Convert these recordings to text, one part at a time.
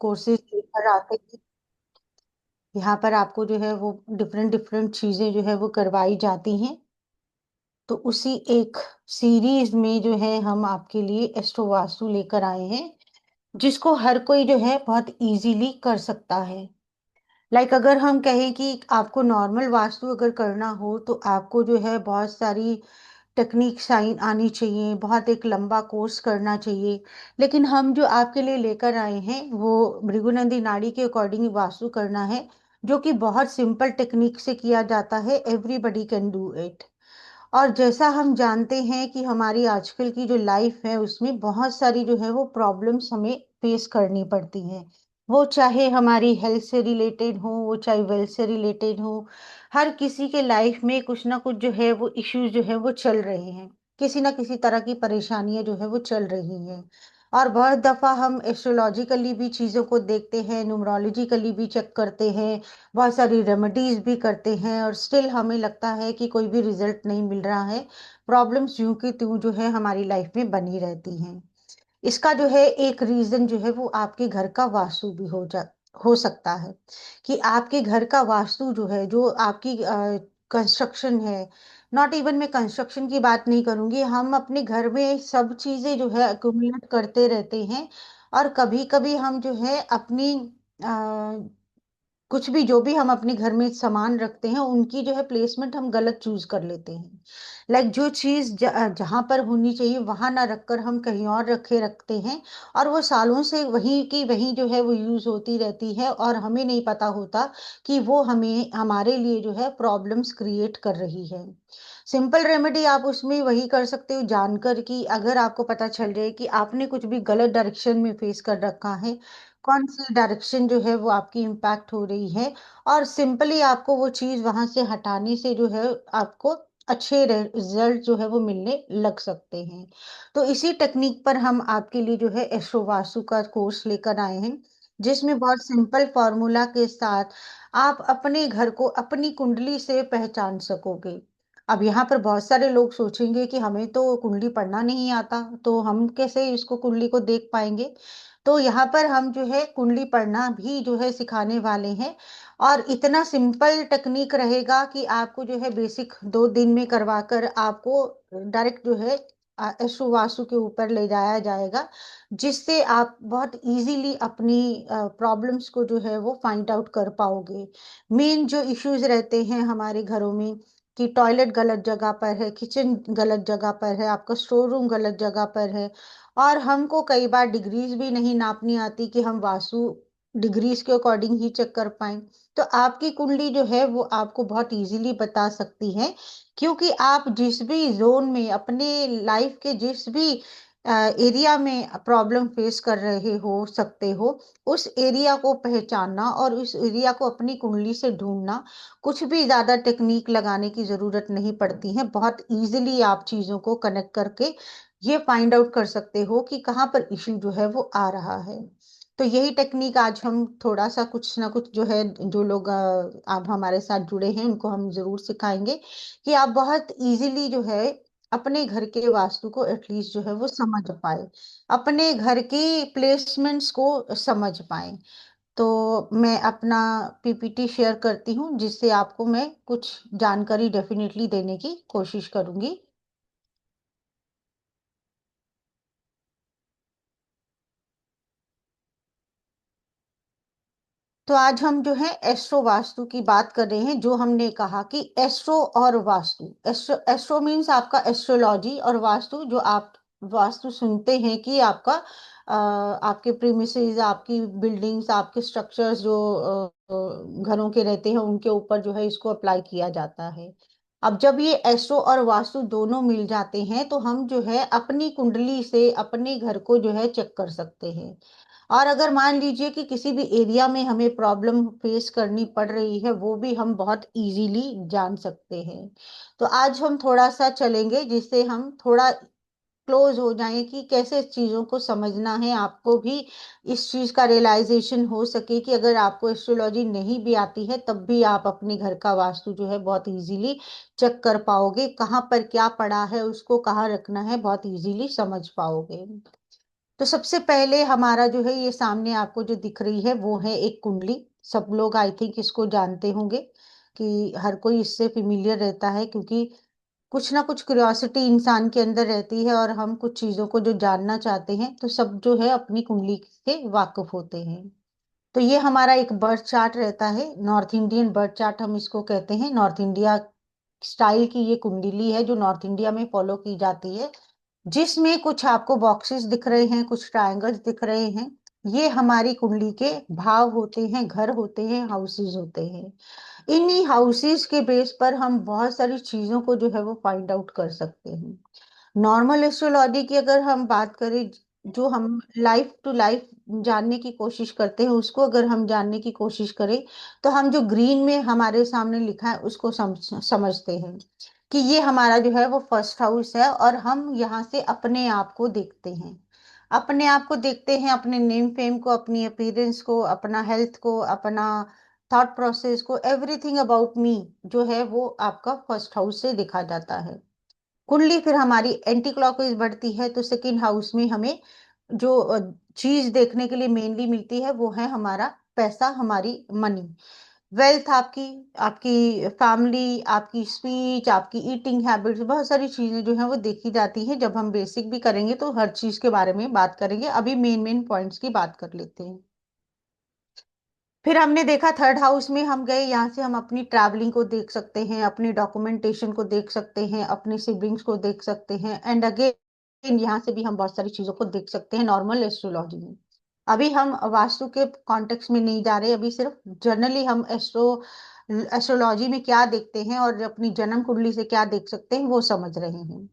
Courses लेकर आते हैं। यहाँ पर आपको जो है वो डिफरेंट डिफरेंट चीजें जो है वो करवाई जाती हैं। तो उसी एक सीरीज में जो है हम आपके लिए एस्ट्रो वास्तु लेकर आए हैं, जिसको हर कोई जो है बहुत इजीली कर सकता है। अगर हम कहें कि आपको नॉर्मल वास्तु अगर करना हो तो आपको जो है बहुत सारी टेक्निक साइन आनी चाहिए, बहुत एक लंबा कोर्स करना चाहिए। लेकिन हम जो आपके लिए लेकर आए हैं वो भृगुनंदी नाड़ी के अकॉर्डिंग वास्तु करना है, जो कि बहुत सिंपल टेक्निक से किया जाता है। Everybody can do it. और जैसा हम जानते हैं कि हमारी आजकल की जो लाइफ है उसमें बहुत सारी जो है वो प्रॉब्लम्स हमें फेस करनी पड़ती हैं। वो चाहे हमारी हेल्थ से रिलेटेड हो, वो चाहे वेल्थ से रिलेटेड हो। हर किसी के लाइफ में कुछ ना कुछ जो है वो इश्यूज जो है वो चल रहे हैं। किसी ना किसी तरह की परेशानियां जो है वो चल रही हैं। और बहुत दफा हम एस्ट्रोलॉजिकली भी चीजों को देखते हैं, न्यूमरोलॉजिकली भी चेक करते हैं, बहुत सारी रेमेडीज भी करते हैं, और स्टिल हमें लगता है कि कोई भी रिजल्ट नहीं मिल रहा है। प्रॉब्लम्स यूं की त्यों जो है हमारी लाइफ में बनी रहती हैं। इसका जो है एक रीजन जो है वो आपके घर का वास्तु भी हो सकता है। कि आपके घर का वास्तु जो है, जो आपकी कंस्ट्रक्शन है। नॉट इवन मैं कंस्ट्रक्शन की बात नहीं करूंगी, हम अपने घर में सब चीजें जो है अक्यूमुलेट करते रहते हैं। और कभी कभी हम जो है अपनी कुछ भी जो भी हम अपने घर में सामान रखते हैं उनकी जो है प्लेसमेंट हम गलत चूज कर लेते हैं। जो चीज जहां पर होनी चाहिए वहां ना रखकर हम कहीं और रखते हैं। और वो सालों से वहीं की वहीं जो है वो यूज होती रहती है, और हमें नहीं पता होता कि वो हमें हमारे लिए जो है प्रॉब्लम्स क्रिएट कर रही है। सिंपल रेमेडी आप उसमें वही कर सकते हो, जानकर कि अगर आपको पता चल जाए कि आपने कुछ भी गलत डायरेक्शन में फेस कर रखा है, कौन सी डायरेक्शन जो है वो आपकी इम्पैक्ट हो रही है, और सिंपली आपको वो चीज वहां से हटाने से जो है आपको अच्छे रिजल्ट जो है वो मिलने लग सकते हैं। तो इसी टेक्निक पर हम आपके लिए जो है एस्ट्रो वास्तु का कोर्स लेकर आए हैं, जिसमें बहुत सिंपल फॉर्मूला के साथ आप अपने घर को अपनी कुंडली से पहचान सकोगे। अब यहाँ पर बहुत सारे लोग सोचेंगे कि हमें तो कुंडली पढ़ना नहीं आता, तो हम कैसे इसको कुंडली को देख पाएंगे। तो यहाँ पर हम जो है कुंडली पढ़ना भी जो है सिखाने वाले हैं। और इतना सिंपल टेक्निक रहेगा कि आपको जो है बेसिक 2 दिन में करवाकर आपको डायरेक्ट जो है एस्ट्रो वास्तु के ऊपर ले जाया जाएगा, जिससे आप बहुत इजीली अपनी प्रॉब्लम्स को जो है वो फाइंड आउट कर पाओगे। मेन जो इश्यूज रहते हैं हमारे घरों में, कि टॉयलेट गलत जगह पर है, किचन गलत जगह पर है, आपका स्टोर रूम गलत जगह पर है। और हमको कई बार डिग्रीज भी नहीं नापनी आती कि हम वास्तु डिग्रीज के अकॉर्डिंग ही चेक कर पाए। तो आपकी कुंडली जो है वो आपको बहुत इजीली बता सकती है। क्योंकि आप जिस भी जोन में अपने लाइफ के जिस भी एरिया में प्रॉब्लम फेस कर रहे हो सकते हो, उस एरिया को पहचानना और उस एरिया को अपनी कुंडली से ढूंढना, कुछ भी ज्यादा टेक्निक लगाने की जरूरत नहीं पड़ती है। बहुत इजीली आप चीजों को कनेक्ट करके ये फाइंड आउट कर सकते हो कि कहाँ पर इश्यू जो है वो आ रहा है। तो यही टेक्निक आज हम थोड़ा सा कुछ ना कुछ जो है, जो लोग आप हमारे साथ जुड़े हैं उनको हम जरूर सिखाएंगे कि आप बहुत इजीली जो है अपने घर के वास्तु को एटलीस्ट जो है वो समझ पाए, अपने घर की प्लेसमेंट्स को समझ पाए। तो मैं अपना पीपीटी शेयर करती हूँ, जिससे आपको मैं कुछ जानकारी डेफिनेटली देने की कोशिश करूंगी। तो आज हम जो है एस्ट्रो वास्तु की बात कर रहे हैं। जो हमने कहा कि एस्ट्रो और वास्तु, एस्ट्रो एस्ट्रो मीन्स आपका एस्ट्रोलॉजी, और वास्तु जो आप वास्तु सुनते हैं कि आपका आपके प्रीमिसेस, आपकी बिल्डिंग्स, आपके स्ट्रक्चर्स जो घरों के रहते हैं उनके ऊपर जो है इसको अप्लाई किया जाता है। अब जब ये एस्ट्रो और वास्तु दोनों मिल जाते हैं तो हम जो है अपनी कुंडली से अपने घर को जो है चेक कर सकते हैं। और अगर मान लीजिए कि किसी भी एरिया में हमें प्रॉब्लम फेस करनी पड़ रही है, वो भी हम बहुत इजीली जान सकते हैं। तो आज हम थोड़ा सा चलेंगे जिससे हम थोड़ा क्लोज हो जाएं कि कैसे इस चीजों को समझना है, आपको भी इस चीज का रियलाइजेशन हो सके कि अगर आपको एस्ट्रोलॉजी नहीं भी आती है तब भी आप अपने घर का वास्तु जो है बहुत इजीली चेक कर पाओगे, कहाँ पर क्या पड़ा है उसको कहाँ रखना है बहुत इजीली समझ पाओगे। तो सबसे पहले हमारा जो है, ये सामने आपको जो दिख रही है वो है एक कुंडली। सब लोग आई थिंक इसको जानते होंगे, कि हर कोई इससे फेमिलियर रहता है, क्योंकि कुछ ना कुछ क्यूरियोसिटी इंसान के अंदर रहती है और हम कुछ चीजों को जो जानना चाहते हैं, तो सब जो है अपनी कुंडली से वाकिफ होते हैं। तो ये हमारा एक बर्थ चार्ट रहता है, नॉर्थ इंडियन बर्थ चार्ट हम इसको कहते हैं। नॉर्थ इंडिया स्टाइल की ये कुंडली है जो नॉर्थ इंडिया में फॉलो की जाती है, जिसमें कुछ आपको बॉक्सेस दिख रहे हैं, कुछ ट्रायंगल्स दिख रहे हैं। ये हमारी कुंडली के भाव होते हैं, घर होते हैं, हाउसेस होते हैं। इन्हीं हाउसेस के बेस पर हम बहुत सारी चीजों को जो है वो फाइंड आउट कर सकते हैं। नॉर्मल एस्ट्रोलॉजी की अगर हम बात करें, जो हम लाइफ टू लाइफ जानने की कोशिश करते हैं, उसको अगर हम जानने की कोशिश करें, तो हम जो ग्रीन में हमारे सामने लिखा है उसको समझते हैं कि ये हमारा जो है वो फर्स्ट हाउस है, और हम यहाँ से अपने आप को देखते हैं। अपने आप को देखते हैं, अपने नेम फेम को, अपनी अपीयरेंस को, अपना हेल्थ को, अपना थॉट प्रोसेस को, एवरीथिंग अबाउट मी जो है वो आपका फर्स्ट हाउस से देखा जाता है। कुंडली फिर हमारी एंटी क्लॉकवाइज बढ़ती है, तो सेकेंड हाउस में हमें जो चीज देखने के लिए मेनली मिलती है वो है हमारा पैसा, हमारी मनी, वेल्थ, आपकी आपकी फैमिली, आपकी स्पीच, आपकी ईटिंग हैबिट्स, बहुत सारी चीजें जो है वो देखी जाती हैं। जब हम बेसिक भी करेंगे तो हर चीज के बारे में बात करेंगे, अभी मेन मेन पॉइंट्स की बात कर लेते हैं। फिर हमने देखा थर्ड हाउस में हम गए, यहाँ से हम अपनी ट्रैवलिंग को देख सकते हैं, अपनी डॉक्यूमेंटेशन को देख सकते हैं, अपने सिबलिंग्स को देख सकते हैं, एंड अगेन यहाँ से भी हम बहुत सारी चीजों को देख सकते हैं नॉर्मल एस्ट्रोलॉजी में। अभी हम वास्तु के कॉन्टेक्स्ट में नहीं जा रहे, अभी सिर्फ जनरली हम एस्ट्रोलॉजी में क्या देखते हैं और अपनी जन्म कुंडली से क्या देख सकते हैं वो समझ रहे हैं।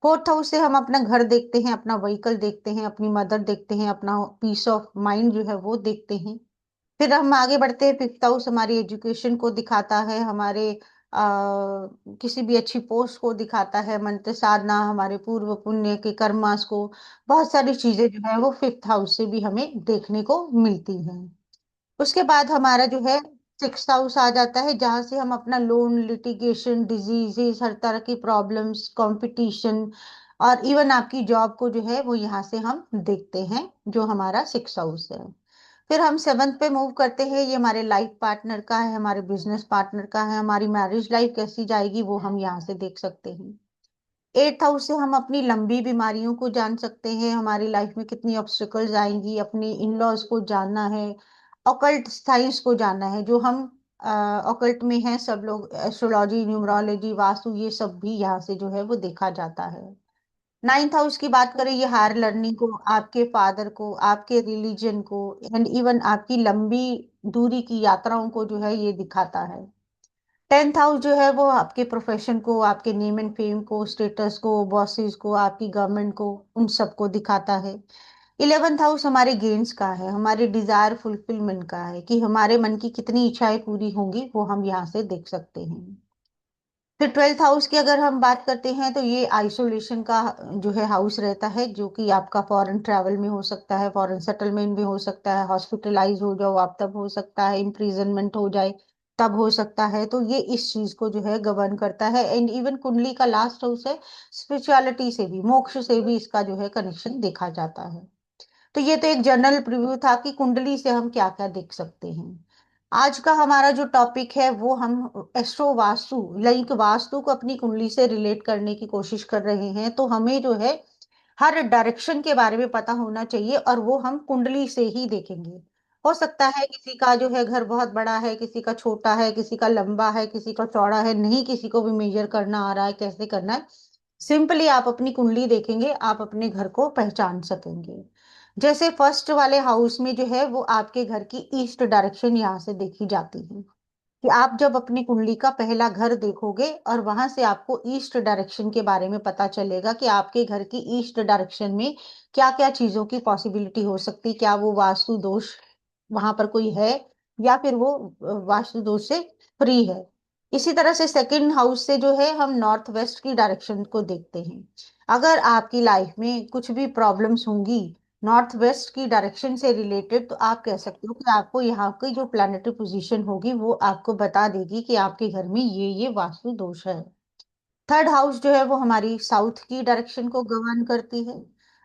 फोर्थ हाउस से हम अपना घर देखते हैं, अपना व्हीकल देखते हैं, अपनी मदर देखते हैं, अपना पीस ऑफ माइंड जो है वो देखते हैं। फिर हम आगे बढ़ते हैं, फिफ्थ हाउस हमारी एजुकेशन को दिखाता है, हमारे किसी भी अच्छी पोस्ट को दिखाता है, मंत्र साधना, हमारे पूर्व पुण्य के कर्मास को, बहुत सारी चीजें जो है वो फिफ्थ हाउस से भी हमें देखने को मिलती हैं। उसके बाद हमारा जो है सिक्स्थ हाउस आ जाता है, जहां से हम अपना लोन, लिटिगेशन, डिजीजेस, हर तरह की प्रॉब्लम्स, कंपटीशन, और इवन आपकी जॉब को जो है वो यहाँ से हम देखते हैं, जो हमारा सिक्स हाउस है। फिर हम सेवन्थ पे मूव करते हैं, ये हमारे लाइफ पार्टनर का है, हमारे बिजनेस पार्टनर का है, हमारी मैरिज लाइफ कैसी जाएगी वो हम यहाँ से देख सकते हैं। एट्थ हाउस से हम अपनी लंबी बीमारियों को जान सकते हैं, हमारी लाइफ में कितनी ऑब्स्टिकल्स आएंगी, अपने इन लॉज को जानना है, ऑकल्ट साइंस को जानना है, जो हम ऑकल्ट में हैं सब लोग, एस्ट्रोलॉजी, न्यूमरोलॉजी, वास्तु, ये सब भी यहाँ से जो है वो देखा जाता है। नाइन्थ हाउस की बात करें, ये हायर लर्निंग को, आपके फादर को, आपके रिलीजन को, एंड इवन आपकी लंबी दूरी की यात्राओं को जो है ये दिखाता है। टेंथ हाउस जो है वो आपके प्रोफेशन को, आपके नेम एंड फेम को, स्टेटस को, बॉसेस को, आपकी गवर्नमेंट को, उन सबको दिखाता है। इलेवेंथ हाउस हमारे गेन्स का है, हमारे डिजायर फुलफिलमेंट का है, कि हमारे मन की कितनी इच्छाएं पूरी होंगी वो हम यहाँ से देख सकते हैं। फिर ट्वेल्थ हाउस की अगर हम बात करते हैं, तो ये आइसोलेशन का जो है हाउस रहता है, जो कि आपका फॉरेन ट्रैवल में हो सकता है, फॉरेन सेटलमेंट में हो सकता है, हॉस्पिटलाइज हो जाओ आप तब हो सकता है, इम्प्रिजनमेंट हो जाए तब हो सकता है। तो ये इस चीज को जो है गवर्न करता है। एंड इवन कुंडली का लास्ट हाउस है, स्पिरिचुअलिटी से भी, मोक्ष से भी इसका जो है कनेक्शन देखा जाता है। तो ये तो एक जनरल प्रीव्यू था कि कुंडली से हम क्या क्या देख सकते हैं। आज का हमारा जो टॉपिक है वो हम एस्ट्रो वास्तु, लाइक वास्तु को अपनी कुंडली से रिलेट करने की कोशिश कर रहे हैं। तो हमें जो है हर डायरेक्शन के बारे में पता होना चाहिए, और वो हम कुंडली से ही देखेंगे। हो सकता है किसी का जो है घर बहुत बड़ा है, किसी का छोटा है, किसी का लंबा है, किसी का चौड़ा है, नहीं किसी को भी मेजर करना आ रहा है कैसे करना है। सिंपली आप अपनी कुंडली देखेंगे, आप अपने घर को पहचान सकेंगे। जैसे फर्स्ट वाले हाउस में जो है वो आपके घर की ईस्ट डायरेक्शन यहाँ से देखी जाती है, कि आप जब अपनी कुंडली का पहला घर देखोगे और वहां से आपको ईस्ट डायरेक्शन के बारे में पता चलेगा कि आपके घर की ईस्ट डायरेक्शन में क्या क्या चीजों की पॉसिबिलिटी हो सकती, क्या वो वास्तु दोष वहां पर कोई है, या फिर वो वास्तु दोष से फ्री है। इसी तरह से सेकंड हाउस से जो है हम नॉर्थ वेस्ट की डायरेक्शन को देखते हैं। अगर आपकी लाइफ में कुछ भी प्रॉब्लम्स होंगी नॉर्थ वेस्ट की डायरेक्शन से रिलेटेड, तो आप कह सकते हो कि आपको यहाँ की जो प्लानिटरी पोजीशन होगी वो आपको बता देगी कि आपके घर में ये वास्तु दोष है। थर्ड हाउस जो है वो हमारी साउथ की डायरेक्शन को गवर्न करती है।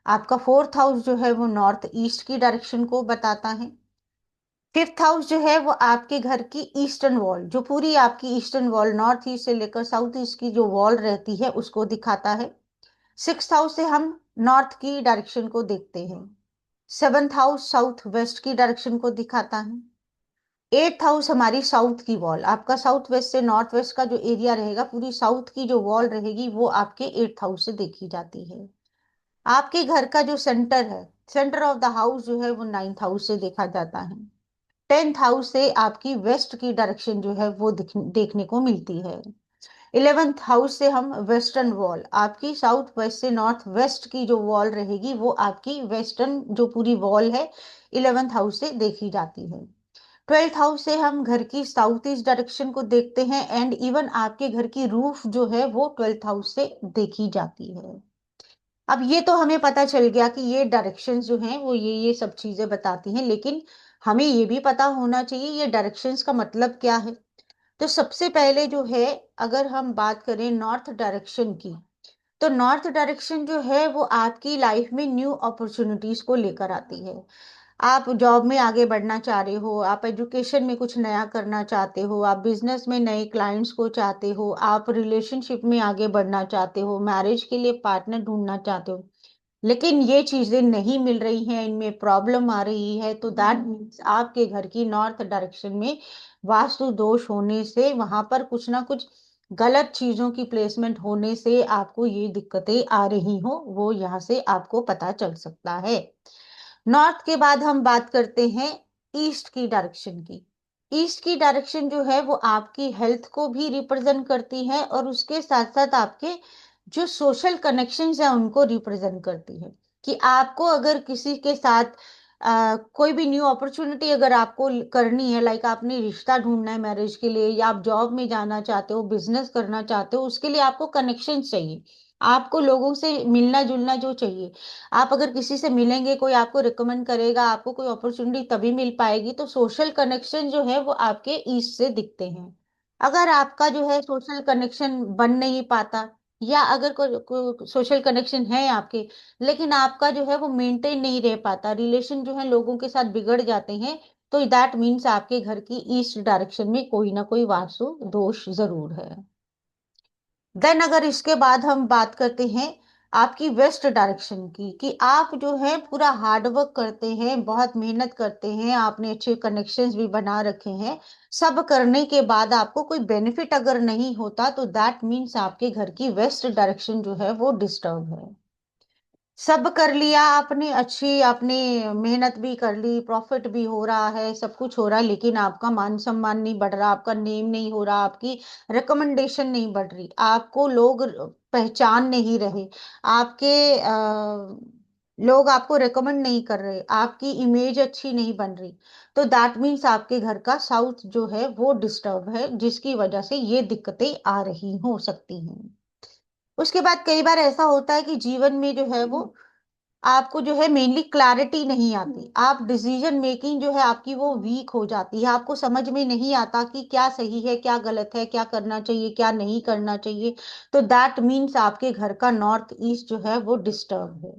आपका फोर्थ हाउस जो है वो नॉर्थ ईस्ट की डायरेक्शन को बताता है। फिफ्थ हाउस जो है वो आपके घर की ईस्टर्न वॉल, जो पूरी आपकी ईस्टर्न वॉल नॉर्थ ईस्ट से लेकर साउथ ईस्ट की जो वॉल रहती है उसको दिखाता है। सिक्स्थ हाउस से हम नॉर्थ की डायरेक्शन को देखते हैं। सेवंथ हाउस साउथ वेस्ट की डायरेक्शन को दिखाता है। एट्थ हाउस हमारी साउथ की वॉल, आपका साउथ वेस्ट से नॉर्थ वेस्ट का जो एरिया रहेगा, पूरी साउथ की जो वॉल रहेगी वो आपके एट्थ हाउस से देखी जाती है। आपके घर का जो सेंटर है, सेंटर ऑफ द हाउस जो है वो नाइन्थ हाउस से देखा जाता है। टेंथ हाउस से आपकी वेस्ट की डायरेक्शन जो है वो देखने को मिलती है। इलेवेंथ हाउस से हम वेस्टर्न वॉल, आपकी साउथ वेस्ट से नॉर्थ वेस्ट की जो वॉल रहेगी वो आपकी वेस्टर्न जो पूरी वॉल है, इलेवेंथ हाउस से देखी जाती है। ट्वेल्थ हाउस से हम घर की साउथ ईस्ट डायरेक्शन को देखते हैं, एंड इवन आपके घर की रूफ जो है वो ट्वेल्थ हाउस से देखी जाती है। अब ये तो हमें पता चल गया कि ये डायरेक्शंस जो हैं वो ये सब चीजें बताती हैं, लेकिन हमें ये भी पता होना चाहिए ये डायरेक्शंस का मतलब क्या है। तो सबसे पहले जो है, अगर हम बात करें नॉर्थ डायरेक्शन की, तो नॉर्थ डायरेक्शन जो है वो आपकी लाइफ में न्यू अपॉर्चुनिटीज को लेकर आती है। आप जॉब में आगे बढ़ना चाह रहे हो, आप एजुकेशन में कुछ नया करना चाहते हो, आप बिजनेस में नए क्लाइंट्स को चाहते हो, आप रिलेशनशिप में आगे बढ़ना चाहते हो, मैरिज के लिए पार्टनर ढूंढना चाहते हो, लेकिन ये चीजें नहीं मिल रही हैं, इनमें प्रॉब्लम आ रही है, तो दैट मीन्स आपके घर की नॉर्थ डायरेक्शन में वास्तु दोष होने से, वहां पर कुछ ना कुछ गलत चीजों की प्लेसमेंट होने से आपको ये दिक्कतें आ रही हो, वो यहाँ से आपको पता चल सकता है। नॉर्थ के बाद हम बात करते हैं ईस्ट की डायरेक्शन की। ईस्ट की डायरेक्शन जो है वो आपकी हेल्थ को भी रिप्रेजेंट करती है, और उसके साथ साथ आपके जो सोशल कनेक्शंस हैं उनको रिप्रेजेंट करती है। कि आपको अगर किसी के साथ कोई भी न्यू अपॉर्चुनिटी अगर आपको करनी है, लाइक आपने रिश्ता ढूंढना है मैरिज के लिए, या आप जॉब में जाना चाहते हो, बिजनेस करना चाहते हो, उसके लिए आपको कनेक्शन चाहिए, आपको लोगों से मिलना जुलना जो चाहिए। आप अगर किसी से मिलेंगे, कोई आपको रिकमेंड करेगा, आपको कोई अपॉर्चुनिटी तभी मिल पाएगी। तो सोशल कनेक्शन जो है वो आपके ईस्ट से दिखते हैं। अगर आपका जो है सोशल कनेक्शन बन नहीं पाता, या अगर कोई सोशल कनेक्शन है आपके, लेकिन आपका जो है वो मेंटेन नहीं रह पाता, रिलेशन जो है लोगों के साथ बिगड़ जाते हैं, तो दैट मीन्स आपके घर की ईस्ट डायरेक्शन में कोई ना कोई वास्तु दोष जरूर है। देन अगर इसके बाद हम बात करते हैं आपकी वेस्ट डायरेक्शन की, कि आप जो है पूरा हार्ड वर्क करते हैं, बहुत मेहनत करते हैं, आपने अच्छे कनेक्शंस भी बना रखे हैं, सब करने के बाद आपको कोई बेनिफिट अगर नहीं होता, तो दैट मीन्स आपके घर की वेस्ट डायरेक्शन जो है वो डिस्टर्ब है। सब कर लिया आपने, अच्छी आपने मेहनत भी कर ली, प्रॉफिट भी हो रहा है, सब कुछ हो रहा है, लेकिन आपका मान सम्मान नहीं बढ़ रहा, आपका नेम नहीं हो रहा, आपकी रिकमेंडेशन नहीं बढ़ रही, आपको लोग पहचान नहीं रहे, आपके लोग आपको रिकमेंड नहीं कर रहे, आपकी इमेज अच्छी नहीं बन रही, तो दैट मीन्स आपके घर का साउथ जो है वो डिस्टर्ब है, जिसकी वजह से ये दिक्कतें आ रही हो सकती हैं। उसके बाद कई बार ऐसा होता है कि जीवन में जो है वो आपको जो है मेनली क्लैरिटी नहीं आती, आप डिसीजन मेकिंग जो है आपकी वो वीक हो जाती है, आपको समझ में नहीं आता कि क्या सही है क्या गलत है, क्या करना चाहिए क्या नहीं करना चाहिए, तो दैट मीन्स आपके घर का नॉर्थ ईस्ट जो है वो डिस्टर्ब है।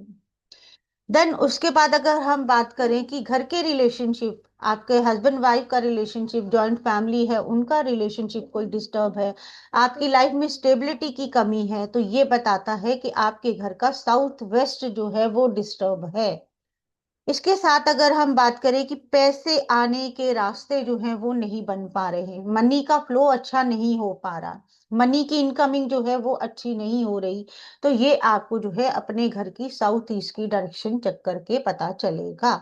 देन उसके बाद अगर हम बात करें कि घर के रिलेशनशिप, आपके हस्बैंड वाइफ का रिलेशनशिप, जॉइंट फैमिली है उनका रिलेशनशिप कोई डिस्टर्ब है, आपकी लाइफ में स्टेबिलिटी की कमी है, तो ये बताता है कि आपके घर का साउथ वेस्ट जो है वो डिस्टर्ब है। इसके साथ अगर हम बात करें कि पैसे आने के रास्ते जो हैं वो नहीं बन पा रहे हैं, मनी का फ्लो अच्छा नहीं हो पा रहा, मनी की इनकमिंग जो है वो अच्छी नहीं हो रही, तो ये आपको जो है अपने घर की साउथ ईस्ट की डायरेक्शन चेक करके पता चलेगा।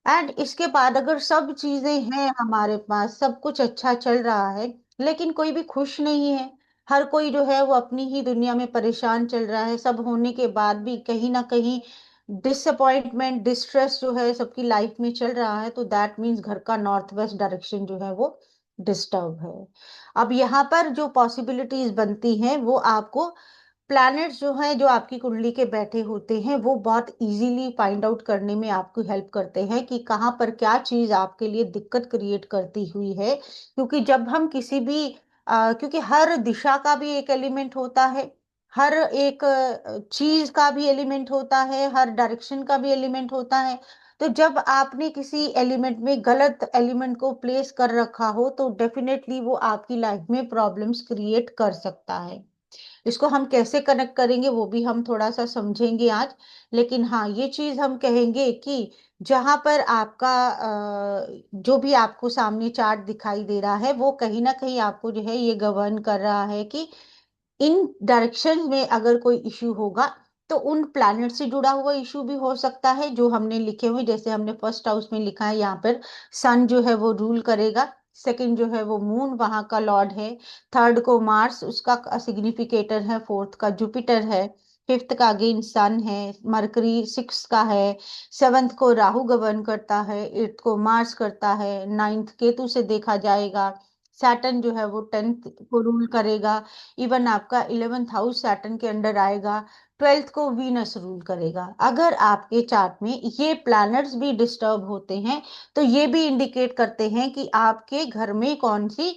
एंड इसके बाद अगर सब चीजें हैं हमारे पास, सब कुछ अच्छा चल रहा है, लेकिन कोई भी खुश नहीं है, हर कोई जो है वो अपनी ही दुनिया में परेशान चल रहा है, सब होने के बाद भी कहीं ना कहीं डिसअपॉइंटमेंट डिस्ट्रेस जो है सबकी लाइफ में चल रहा है, तो दैट मीन्स घर का नॉर्थ वेस्ट डायरेक्शन जो है वो डिस्टर्ब है। अब यहाँ पर जो पॉसिबिलिटीज बनती हैं वो आपको प्लैनेट्स जो हैं जो आपकी कुंडली के बैठे होते हैं वो बहुत इजीली फाइंड आउट करने में आपको हेल्प करते हैं कि कहाँ पर क्या चीज आपके लिए दिक्कत क्रिएट करती हुई है, क्योंकि जब हम किसी भी क्योंकि हर दिशा का भी एक एलिमेंट होता है, हर एक चीज का भी एलिमेंट होता है, हर डायरेक्शन का भी एलिमेंट होता है। तो जब आपने किसी एलिमेंट में गलत एलिमेंट को प्लेस कर रखा हो तो डेफिनेटली वो आपकी लाइफ में प्रॉब्लम्स क्रिएट कर सकता है। इसको हम कैसे कनेक्ट करेंगे वो भी हम थोड़ा सा समझेंगे आज। लेकिन हाँ, ये चीज हम कहेंगे कि जहां पर आपका जो भी आपको सामने चार्ट दिखाई दे रहा है वो कहीं ना कहीं आपको जो है ये गवर्न कर रहा है कि इन डायरेक्शन में अगर कोई इश्यू होगा तो उन प्लैनेट से जुड़ा हुआ इश्यू भी हो सकता है जो हमने लिखे हुए, जैसे हमने फर्स्ट हाउस में लिखा है यहाँ पर सन जो है वो रूल करेगा, सेकंड जो है वो मून वहां का लॉर्ड है, थर्ड को मार्स उसका सिग्निफिकेटर है, फोर्थ का जुपिटर है, फिफ्थ का अगेन सन है, मरकरी सिक्स का है, सेवंथ को राहु गवर्न करता है, एट्थ को मार्स करता है, नाइन्थ केतु से देखा जाएगा, सैटर्न जो है वो टेंथ को रूल करेगा, इवन आपका इलेवेंथ हाउस सैटर्न के अंडर आएगा, ट्वेल्थ को वीनस रूल करेगा। अगर आपके चार्ट में ये प्लैनेट्स भी डिस्टर्ब होते हैं तो ये भी इंडिकेट करते हैं कि आपके घर में कौन सी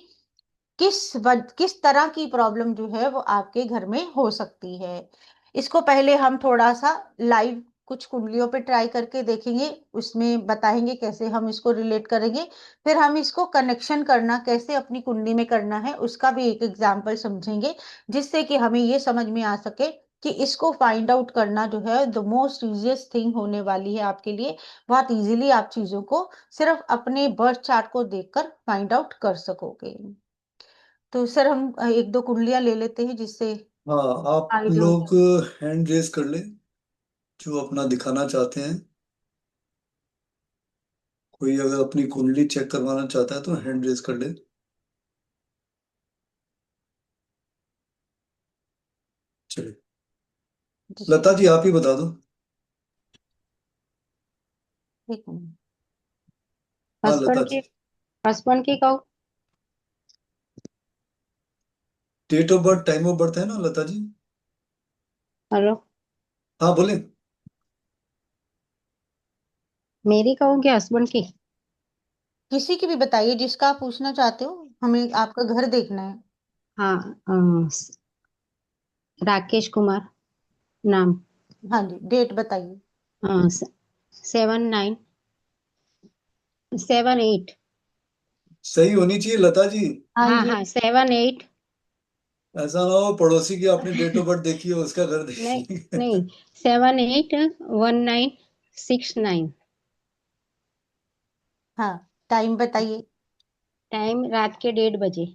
किस तरह की प्रॉब्लम जो है वो आपके घर में हो सकती है। इसको पहले हम थोड़ा सा लाइव कुछ कुंडलियों पे ट्राई करके देखेंगे, उसमें बताएंगे कैसे हम इसको रिलेट करेंगे। फिर हम इसको कनेक्शन करना कैसे अपनी कुंडली में करना है उसका भी एक एग्जाम्पल समझेंगे, जिससे कि हमें ये समझ में आ सके कि इसको फाइंड आउट करना जो है द मोस्ट इजिएस्ट थिंग होने वाली है आपके लिए। बहुत इजीली आप चीजों को सिर्फ अपने बर्थ चार्ट को देखकर फाइंड आउट कर सकोगे। तो सर हम एक दो कुंडलियां ले लेते हैं जिससे हाँ, आप आइडिया हो लोग जाए। हैंड रेज कर ले जो अपना दिखाना चाहते हैं। कोई अगर अपनी कुंडली चेक करवाना चाहता है तो हैंड रेज कर ले। चलिए, जी, लता जी आप ही बता दो। एक मिनट। हाँ लता हस्बैंड के जी। हस्बैंड के कहू। Date of birth, time of birth है ना लता जी? हेलो। हाँ बोले। मेरी कहूँ कि हस्बैंड की। किसी की भी बताइए जिसका आप पूछना चाहते हो, हमें आपका घर देखना है। हाँ, राकेश कुमार नाम। हाँ जी, डेट बताइए। हाँ, 7/9/7/8। सही होनी चाहिए लता जी। हाँ हाँ जी। हाँ, 7/8। ऐसा ना हो पड़ोसी की आपने डेट ऑफ बर्थ देखी हो उसका घर नहीं देखी। नहीं, 7/8/1969। हाँ, टाइम बताइए। टाइम रात के 1:30 बजे।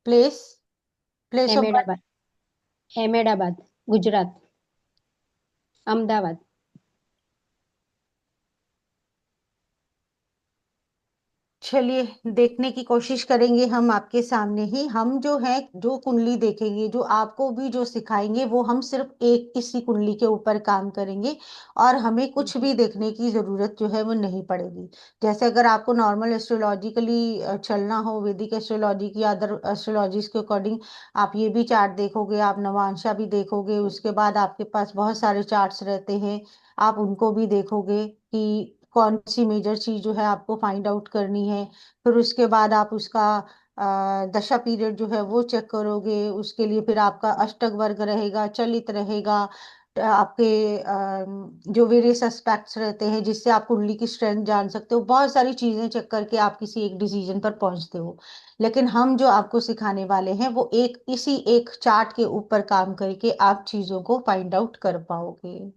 Place, place of birth. Ahmedabad. Ahmedabad, Gujarat. Ahmedabad. चलिए, देखने की कोशिश करेंगे हम आपके सामने ही। हम जो है जो कुंडली देखेंगे, जो आपको भी जो सिखाएंगे वो हम सिर्फ एक किसी कुंडली के ऊपर काम करेंगे और हमें कुछ भी देखने की जरूरत जो है वो नहीं पड़ेगी। जैसे अगर आपको नॉर्मल एस्ट्रोलॉजिकली चलना हो, वैदिक एस्ट्रोलॉजी की अदर एस्ट्रोलॉजीज के अकॉर्डिंग आप ये भी चार्ट देखोगे, आप नवांशा भी देखोगे, उसके बाद आपके पास बहुत सारे चार्ट्स रहते हैं, आप उनको भी देखोगे कि कौन सी मेजर चीज जो है आपको फाइंड आउट करनी है। फिर उसके बाद आप उसका दशा पीरियड जो है वो चेक करोगे, उसके लिए फिर आपका अष्टक वर्ग रहेगा, चलित रहेगा, आपके जो वेरियस एस्पेक्ट्स रहते हैं जिससे आप कुंडली की स्ट्रेंथ जान सकते हो, बहुत सारी चीजें चेक करके आप किसी एक डिसीजन पर पहुंचते हो। लेकिन हम जो आपको सिखाने वाले हैं वो एक इसी एक चार्ट के ऊपर काम करके आप चीजों को फाइंड आउट कर पाओगे।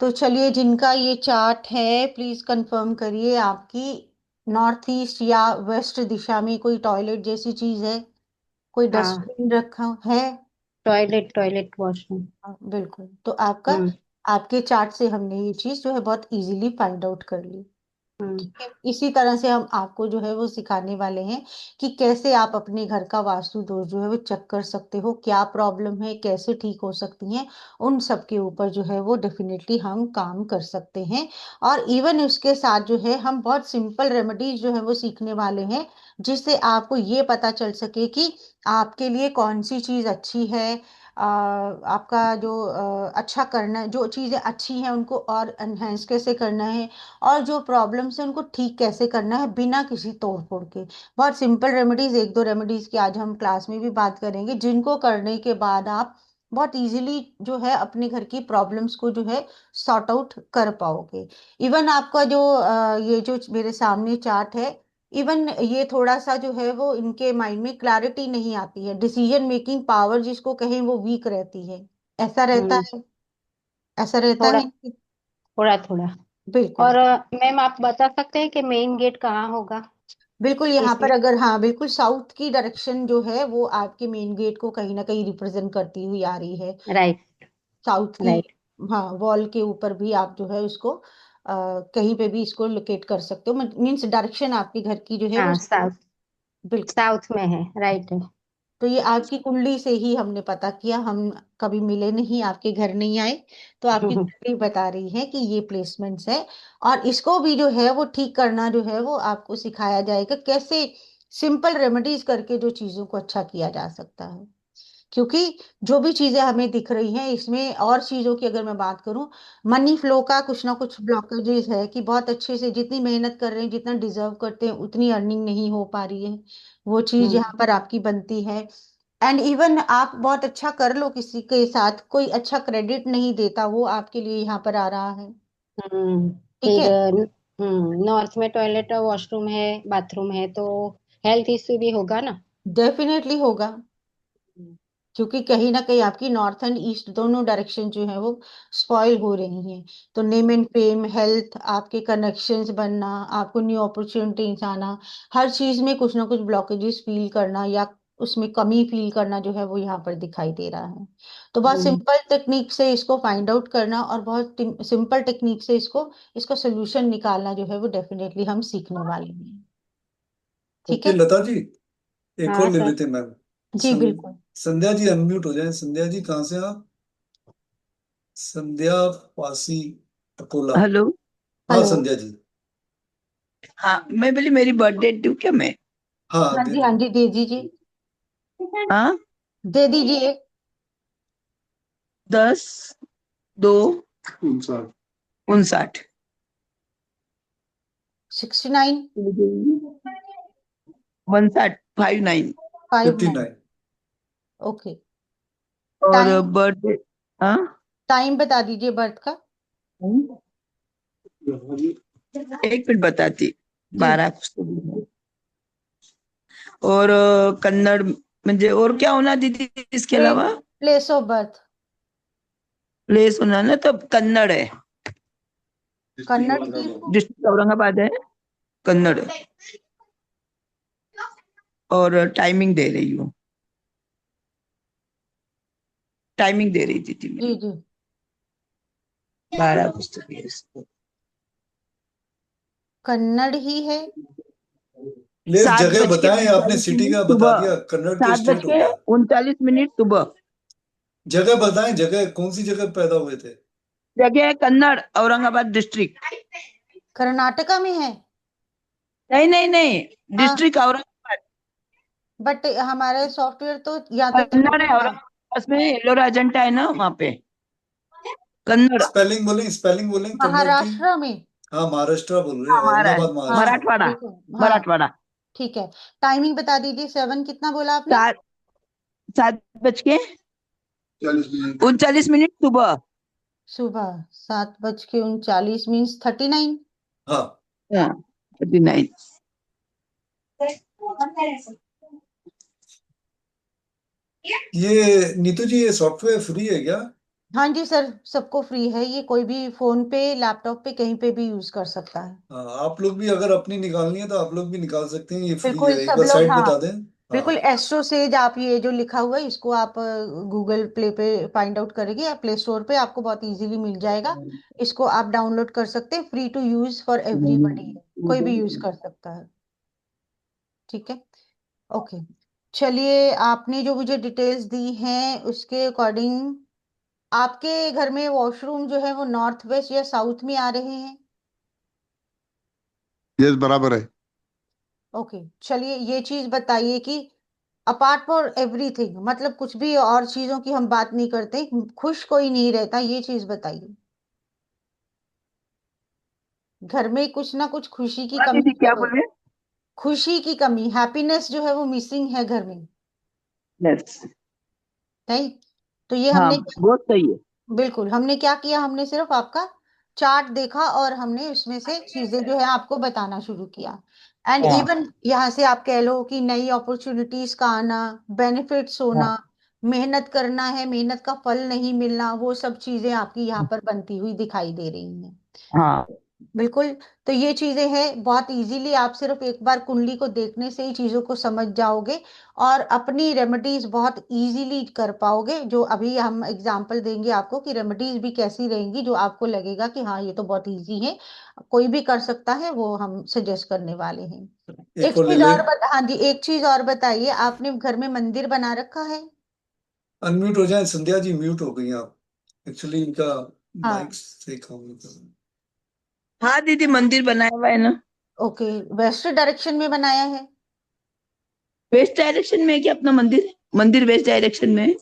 तो चलिए, जिनका ये चार्ट है प्लीज कंफर्म करिए आपकी नॉर्थ ईस्ट या वेस्ट दिशा में कोई टॉयलेट जैसी चीज है, कोई हाँ, डस्टबिन रखा है। Toilet toilet washroom. हाँ, बिल्कुल। तो आपका हम्म। आपके चार्ट से हमने ये चीज जो है बहुत इजीली फाइंड आउट कर ली। हम्म। ठीक है, इसी तरह से हम आपको जो है वो सिखाने वाले हैं कि कैसे आप अपने घर का वास्तु दोष जो है वो चेक कर सकते हो, क्या प्रॉब्लम है, कैसे ठीक हो सकती हैं। उन सब के ऊपर जो है वो डेफिनेटली हम काम कर सकते हैं। और इवन उसके साथ जो है हम बहुत सिंपल रेमेडीज जो है वो सीखने वाले हैं, जिससे आपको ये पता चल सके कि आपके लिए कौन सी चीज अच्छी है, आपका जो अच्छा करना है, जो चीज़ें अच्छी हैं उनको और एनहेंस कैसे करना है, और जो प्रॉब्लम्स हैं उनको ठीक कैसे करना है बिना किसी तोड़ फोड़ के। बहुत सिंपल रेमेडीज, एक दो रेमेडीज की आज हम क्लास में भी बात करेंगे, जिनको करने के बाद आप बहुत इजीली जो है अपने घर की प्रॉब्लम्स को जो है सॉर्ट आउट कर पाओगे। इवन आपका जो ये जो मेरे सामने चार्ट है, इवन ये थोड़ा सा जो है वो इनके माइंड में क्लैरिटी नहीं आती है, डिसीजन मेकिंग पावर जिसको कहें वो वीक रहती है। ऐसा रहता हम्म, है, ऐसा रहता थोड़ा है। थोड़ा थोड़ा। बिल्कुल। और मैम आप बता सकते हैं कि मेन गेट कहाँ होगा बिल्कुल यहाँ पर इसमें? अगर, हाँ बिल्कुल, साउथ की डायरेक्शन जो है वो आपके मेन गेट को कहीं ना कहीं रिप्रेजेंट करती हुई आ रही है। राइट। साउथ की, राइट। हाँ, वॉल के ऊपर भी आप जो है उसको कहीं पे भी इसको लोकेट कर सकते हो, मीन्स डायरेक्शन आपके घर की जो है वो। हाँ, साउथ। बिल्कुल। साउथ में है, राइट है। तो ये आपकी कुंडली से ही हमने पता किया, हम कभी मिले नहीं, आपके घर नहीं आए, तो आपकी कुंडली बता रही है कि ये प्लेसमेंट्स है। और इसको भी जो है वो ठीक करना जो है वो आपको सिखाया जाएगा, कैसे सिंपल रेमेडीज करके जो चीजों को अच्छा किया जा सकता है। क्योंकि जो भी चीजें हमें दिख रही हैं इसमें, और चीजों की अगर मैं बात करूं, मनी फ्लो का कुछ ना कुछ ब्लॉकेजेस है, कि बहुत अच्छे से जितनी मेहनत कर रहे हैं, जितना डिजर्व करते हैं, उतनी अर्निंग नहीं हो पा रही है। वो चीज हम्म। यहाँ पर आपकी बनती है। एंड इवन आप बहुत अच्छा कर लो, किसी के साथ कोई अच्छा क्रेडिट नहीं देता, वो आपके लिए यहाँ पर आ रहा है। ठीक फिर है। नॉर्थ में टॉयलेट और वॉशरूम है, बाथरूम है, तो हेल्थ इश्यू भी होगा ना? डेफिनेटली होगा, हम्म। क्योंकि कहीं ना कहीं आपकी नॉर्थ एंड ईस्ट दोनों डायरेक्शन जो है वो स्पॉइल हो रही हैं। तो नेम एंड फेम, हेल्थ, आपके कनेक्शंस बनना, आपको न्यू अपॉर्चुनिटीज आना, हर चीज में कुछ ना कुछ ब्लॉकेजेस फील करना या उसमें कमी फील करना जो है वो यहाँ पर दिखाई दे रहा है। तो बहुत हम्म। सिंपल टेक्निक से इसको फाइंड आउट करना, और बहुत सिंपल टेक्निक से इसको इसको सोल्यूशन निकालना जो है वो डेफिनेटली हम सीखने वाले हैं। ठीक ओके है। लता जी, एक हाँ और ले सर। लेते हैं मैम। जी बिल्कुल। संध्या जी अनम्यूट हो जाए। संध्या जी कहाँ से हैं आप? संध्या पासी अकोला। हेलो। हाँ हेलो। संध्या जी। हाँ, मैं बोली मेरी बर्थडे दूं क्या मैं? हाँ हाँ दे जी, हाँ दें। जी, दे दीजिए, हाँ। दे दीजिए। 10/2/59। 69। 59. 59। 59। ओके। और टाइम, बर्थडे। हाँ। टाइम बता दीजिए बर्थ का। एक मिनट बताती। जी। 12 कुछ तो भी है। और कन्नड़ म्हणजे और क्या होना दीदी इसके प्ले अलावा? Place of birth. प्लेस होना ना, तो कन्नड़ है। कन्नड़ की। डिस्ट्रिक्ट औरंगाबाद है। कन्नड़। और टाइमिंग दे रही हूँ। टाइमिंग दे रही थी जी मैं। जी। 12 कुछ तो भी है इसको। कन्नड़ ही है। प्लेस सात जगह बज के बताएं, आपने उनचालीस सिटी मिनट का बता सुबह दिया, कन्नड़ तो सात बज स्टेट हो के गया। 39 मिनट सुबह। जगह बताएं, जगह कौन सी जगह पैदा हुए थे? जगह है कन्नड़, औरंगाबाद डिस्ट्रिक्ट। कर्नाटका में है। नहीं नहीं नहीं, हाँ, डिस्ट्रिक्ट औरंगाबाद। बट हमारे सॉफ्टवेयर तो या तो कन्नड़ है तेलुगु है। औरंगाबाद में, एलोरा अजंटा है ना वहाँ पे। कन्नड़। स्पेलिंग बोलें, स्पेलिंग बोलें कन्नड़ की। महाराष्ट्र में। हाँ महाराष्ट्र बोल रहे हाँ, हैं, महाराज औरंगाबाद महाराष्ट्र। हाँ मराठवाड़ा। बिल्कुल, हाँ। मराठवाड़ा। ठीक है। टाइमिंग बता दीजिए, 7 कितना बोला आपने? सात 7:39 सुबह। सुबह 7:39 मीन्स 39। हाँ। हाँ, 39। ये नीतू जी, ये सॉफ्टवेयर फ्री है क्या? हाँ जी सर, सबको फ्री है ये, कोई भी फोन पे, लैपटॉप पे, कहीं पे भी यूज कर सकता है। हाँ, आप लोग भी अगर अपनी निकालनी है तो आप लोग भी निकाल सकते हैं, ये फ्री बिल्कुल है। एक सब बार लोग, साइट हाँ। बता दें। हाँ। बिल्कुल, एस्ट्रो सेज, आप ये जो लिखा हुआ है इसको आप गूगल प्ले पे फाइंड आउट करेंगे या प्ले स्टोर पे आपको बहुत इजीली मिल जाएगा। इसको आप डाउनलोड कर सकते हैं, free to use for everybody है, कोई भी यूज कर सकता है। ठीक है। ओके। चलिए, आपने जो मुझे डिटेल्स दी हैं उसके अकॉर्डिंग आपके घर में वॉशरूम जो है वो नॉर्थ वेस्ट या साउथ में आ रहे हैं? यस बराबर है। ओके, चलिए ये चीज बताइए कि अपार्ट फॉर एवरीथिंग, मतलब कुछ भी और चीजों की हम बात नहीं करते, खुश कोई नहीं रहता, ये चीज बताइए। घर में कुछ ना कुछ खुशी की हाँ कमी दीदी, क्या है, बोले? खुशी की कमी, हैप्पीनेस जो है वो मिसिंग है घर में, यस। नहीं? तो ये हाँ, हमने बहुत सही है। बिल्कुल, हमने क्या किया, हमने सिर्फ आपका चार्ट देखा और हमने उसमें से चीजें जो है आपको बताना शुरू किया। एंड हाँ इवन यहाँ से आप कह लो कि नई अपॉर्चुनिटीज का आना, बेनिफिट्स हाँ होना, मेहनत करना है, मेहनत का फल नहीं मिलना, वो सब चीजें आपकी यहाँ पर बनती हुई दिखाई दे रही हैं। हाँ। बिल्कुल। तो ये चीजें हैं, बहुत इजीली आप सिर्फ एक बार कुंडली को देखने से ही चीजों को समझ जाओगे और अपनी रेमेडीज बहुत इजीली कर पाओगे, जो अभी हम एग्जांपल देंगे आपको कि रेमेडीज भी कैसी रहेंगी जो आपको लगेगा कि हाँ ये तो बहुत इजी है, कोई भी कर सकता है, वो हम सजेस्ट करने वाले हैं। एक एक और ले चीज ले। और हाँ जी, एक चीज और बताइए, आपने घर में मंदिर बना रखा है? अनम्यूट हो जाए संध्या जी, म्यूट हो गई आप। एक्चुअली इनका माइक हाँ। से काम नहीं कर रहा। हाँ दीदी, मंदिर बनाया हुआ है ना। ओके, वेस्ट डायरेक्शन में बनाया है? वेस्ट डायरेक्शन में है क्या अपना मंदिर? मंदिर वेस्ट डायरेक्शन में है?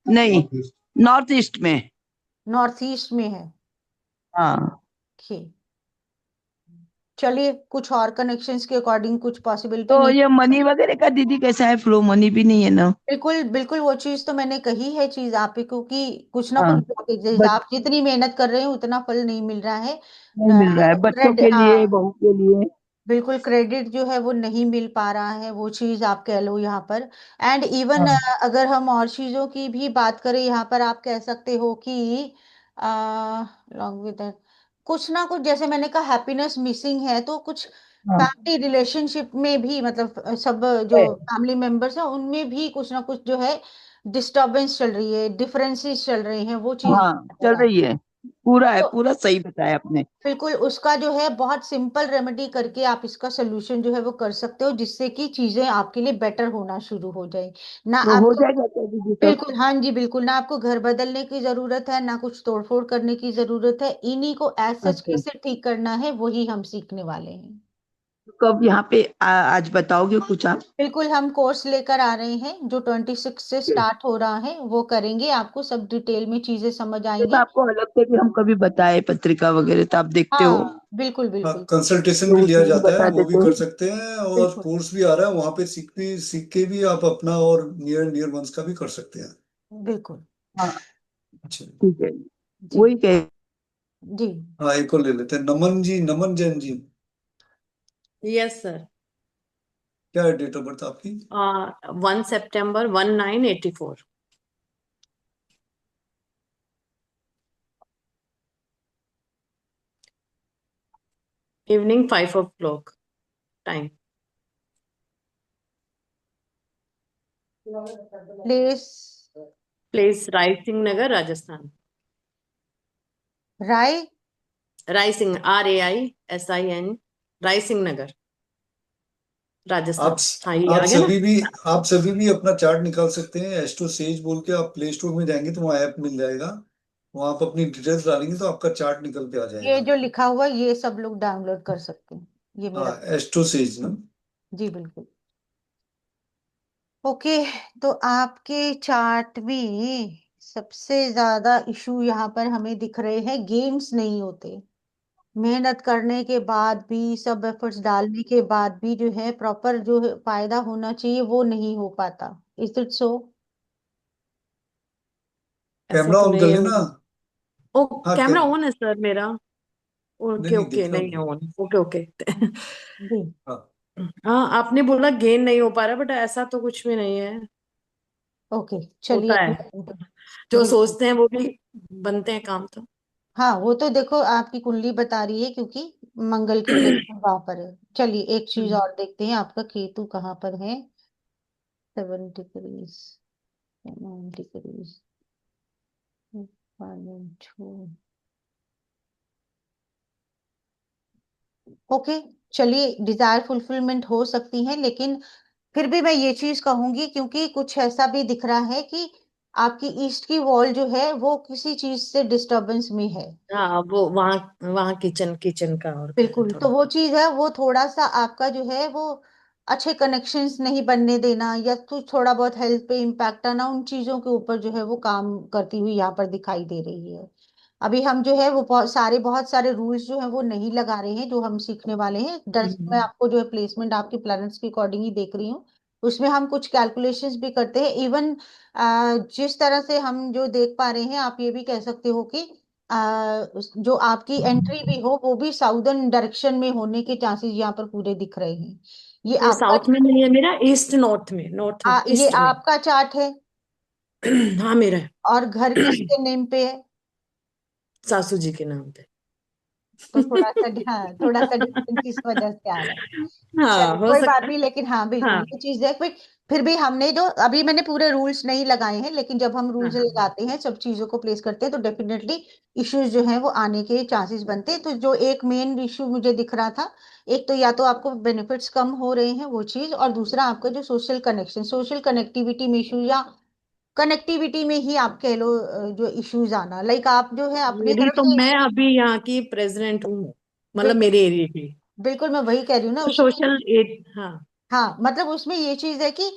नहीं, नॉर्थ ईस्ट में है। नॉर्थ ईस्ट में है? हाँ। ओके, चलिए कुछ और कनेक्शंस के अकॉर्डिंग कुछ पॉसिबिलिटी तो नहीं। ये मनी वगैरह का दीदी कैसा है फ्लो? मनी भी नहीं है ना? बिल्कुल बिल्कुल, वो चीज तो मैंने कही है चीज आप ही को कि कुछ ना कुछ हाँ, ब्लॉकेजेस, बच आप जितनी मेहनत कर रहे हो उतना फल नहीं मिल रहा है। नहीं मिल रहा है बच्चों के लिए, हाँ, बहू के लिए। बिल्कुल क्रेडिट जो है वो नहीं मिल पा रहा है, वो चीज आप कह लो यहाँ पर। एंड इवन हाँ अगर हम और चीजों की भी बात करें यहाँ पर, आप कह सकते हो कि लॉन्ग विद कुछ ना कुछ, जैसे मैंने कहा हैप्पीनेस मिसिंग है, तो कुछ हाँ फैमिली रिलेशनशिप में भी, मतलब सब जो है। फैमिली मेंबर्स हैं उनमें भी कुछ ना कुछ जो है डिस्टरबेंस चल रही है, डिफरेंसेस चल रहे हैं, वो चीज हाँ, हो चल रहा है। रही है। पूरा है, तो पूरा सही बताया आपने। बिल्कुल उसका जो है बहुत सिंपल रेमेडी करके आप इसका सोल्यूशन जो है वो कर सकते हो, जिससे कि चीजें आपके लिए बेटर होना शुरू हो जाए। ना तो हो आपको, जाएगा क्या दीदी सब? बिल्कुल हाँ जी बिल्कुल, ना आपको घर बदलने की जरूरत है, ना कुछ तोड़फोड़ करने की जरूरत है, इन्हीं को एज सच अच्छा, कैसे ठीक करना है वही हम सीखने वाले हैं। तो कब यहाँ पे आज बताओगे कुछ आप? बिल्कुल, हम कोर्स लेकर आ रहे हैं जो 26 से स्टार्ट हो रहा है, वो करेंगे, आपको सब डिटेल में चीजें समझ जैसा आएंगी। आपको अलग से भी हम कभी बताए पत्रिका वगैरह तो आप देखते हो, हाँ बिल्कुल हाँ, बिल्कुल। कंसल्टेशन भी तो लिया उसमें भी जाता है, बता वो भी देते कर हैं। सकते हैं, और बिल्कुल कोर्स भी आ रहा है वहां पे, सीख के भी आप अपना और नियर नियर वंस का भी कर सकते हैं। बिल्कुल। हाँ अच्छा। ठीक है, जी वही कह। जी। हाँ, एक और ले लेते हैं, नमन जी, नमन जैन जी। Yes sir. क्या है डेट ऑफ बर्थ आपकी? 1 September 1984। Evening 5 o'clock time. Place? Place Rai Singh Nagar, Rajasthan. Rai? Rai Singh, RAISIN, Rai Singh Nagar, आप राजस्थान। हाँ, ये आप आ गया ना। सभी भी आप सभी भी अपना चार्ट निकाल सकते हैं, एस्ट्रो सेज बोल के आप प्ले स्टोर में जाएंगे तो वहाँ ऐप मिल जाएगा, वहाँ आप अपनी डिटेल्स डालेंगे तो आपका चार्ट निकल के आ ये जाएगा। जो लिखा हुआ है, ये सब लोग डाउनलोड कर सकते हैं, ये हाँ, मेरा। एस्ट्रो सेज ना। जी बिल्कुल। ओके, तो आपके चार्ट में सबसे ज्यादा इशू यहाँ पर हमें दिख रहे हैं, गेम्स नहीं होते, मेहनत करने के बाद भी, सब एफर्ट्स डालने के बाद भी जो है प्रॉपर जो है फायदा होना चाहिए वो नहीं हो पाता। Is it so? ऐसा कैमरा तो ऑन कर नहीं है लेना। मुझे। ओ, हाँ, कैमरा ऑन है सर मेरा। नहीं ओके नहीं, ओके, दिख रहा नहीं है मुझे। ऑन। Okay okay. जी। हाँ। हाँ, आपने बोला गेन नहीं हो पा रहा, बट ऐसा तो कुछ भी नहीं है। ओके, चलिए होता है, जो जी बिल्कुल। सोचते हैं वो भी बनते हैं काम तो। हाँ वो तो देखो आपकी कुंडली बता रही है, क्योंकि मंगल की प्लेसमेंट वहां पर है। चलिए एक चीज और देखते हैं, आपका केतु कहाँ पर है? 7 डिग्रीज, 9 डिग्रीज, 1 and 2। ओके, चलिए डिजायर फुलफिलमेंट हो सकती है, लेकिन फिर भी मैं ये चीज कहूंगी, क्योंकि कुछ ऐसा भी दिख रहा है कि आपकी ईस्ट की वॉल जो है वो किसी चीज से डिस्टरबेंस में है। हाँ, वो वहाँ वहाँ किचन किचन का और क्या है बिल्कुल, तो थोड़ा। वो चीज है, वो थोड़ा सा आपका जो है वो अच्छे कनेक्शंस नहीं बनने देना, या तो थोड़ा बहुत हेल्थ पे इम्पैक्ट आना, उन चीजों के ऊपर जो है वो काम करती हुई यहाँ पर दिखाई दे रही है। अभी हम जो है वो बहुत सारे रूल्स जो है वो नहीं लगा रहे हैं, जो हम सीखने वाले हैं। दरअसल मैं आपको जो है प्लेसमेंट आपके प्लैनेट्स के अकॉर्डिंग ही देख रही हूँ। उसमें हम कुछ कैलकुलेशंस भी करते हैं। इवन जिस तरह से हम जो देख पा रहे हैं, आप ये भी कह सकते हो कि जो आपकी एंट्री भी हो वो भी साउदर्न डायरेक्शन में होने के चांसेस यहाँ पर पूरे दिख रहे हैं। ये नहीं, आपका साउथ में नहीं है मेरा, ईस्ट नॉर्थ में, नॉर्थ ये ईस्ट में। आपका चार्ट है। हाँ मेरा है। और घर किसके नेम पे है? सासू जी के नाम पे। तो थोड़ा सा, हाँ, थोड़ा सा डिफरेंस इस वजह से आ रहा है। हाँ चलो हो कोई बात सकता है। नहीं, लेकिन हाँ बिल्कुल हाँ ये चीज है। फिर भी हमने जो अभी मैंने पूरे रूल्स नहीं लगाए हैं, लेकिन जब हम हाँ रूल्स हाँ। लगाते हैं, सब चीजों को प्लेस करते हैं, तो डेफिनेटली इश्यूज जो है वो आने के चांसेस बनते हैं। तो जो एक मेन इशू मुझे दिख रहा था, एक तो या तो आपको बेनिफिट्स कम हो रहे हैं वो चीज, और दूसरा आपका जो सोशल कनेक्शन, सोशल कनेक्टिविटी में इशू, या कनेक्टिविटी में ही आप कह लो जो इश्यूज आना, लाइक आप जो है अपनी मेरी तरफ तो, से। मैं अभी यहाँ की प्रेसिडेंट हूँ, मतलब बिल्कुल, मेरे एरिया की। बिल्कुल मैं वही कह रही हूँ ना तो उसमें। सोशल एड, हाँ। हाँ मतलब उसमें ये चीज है कि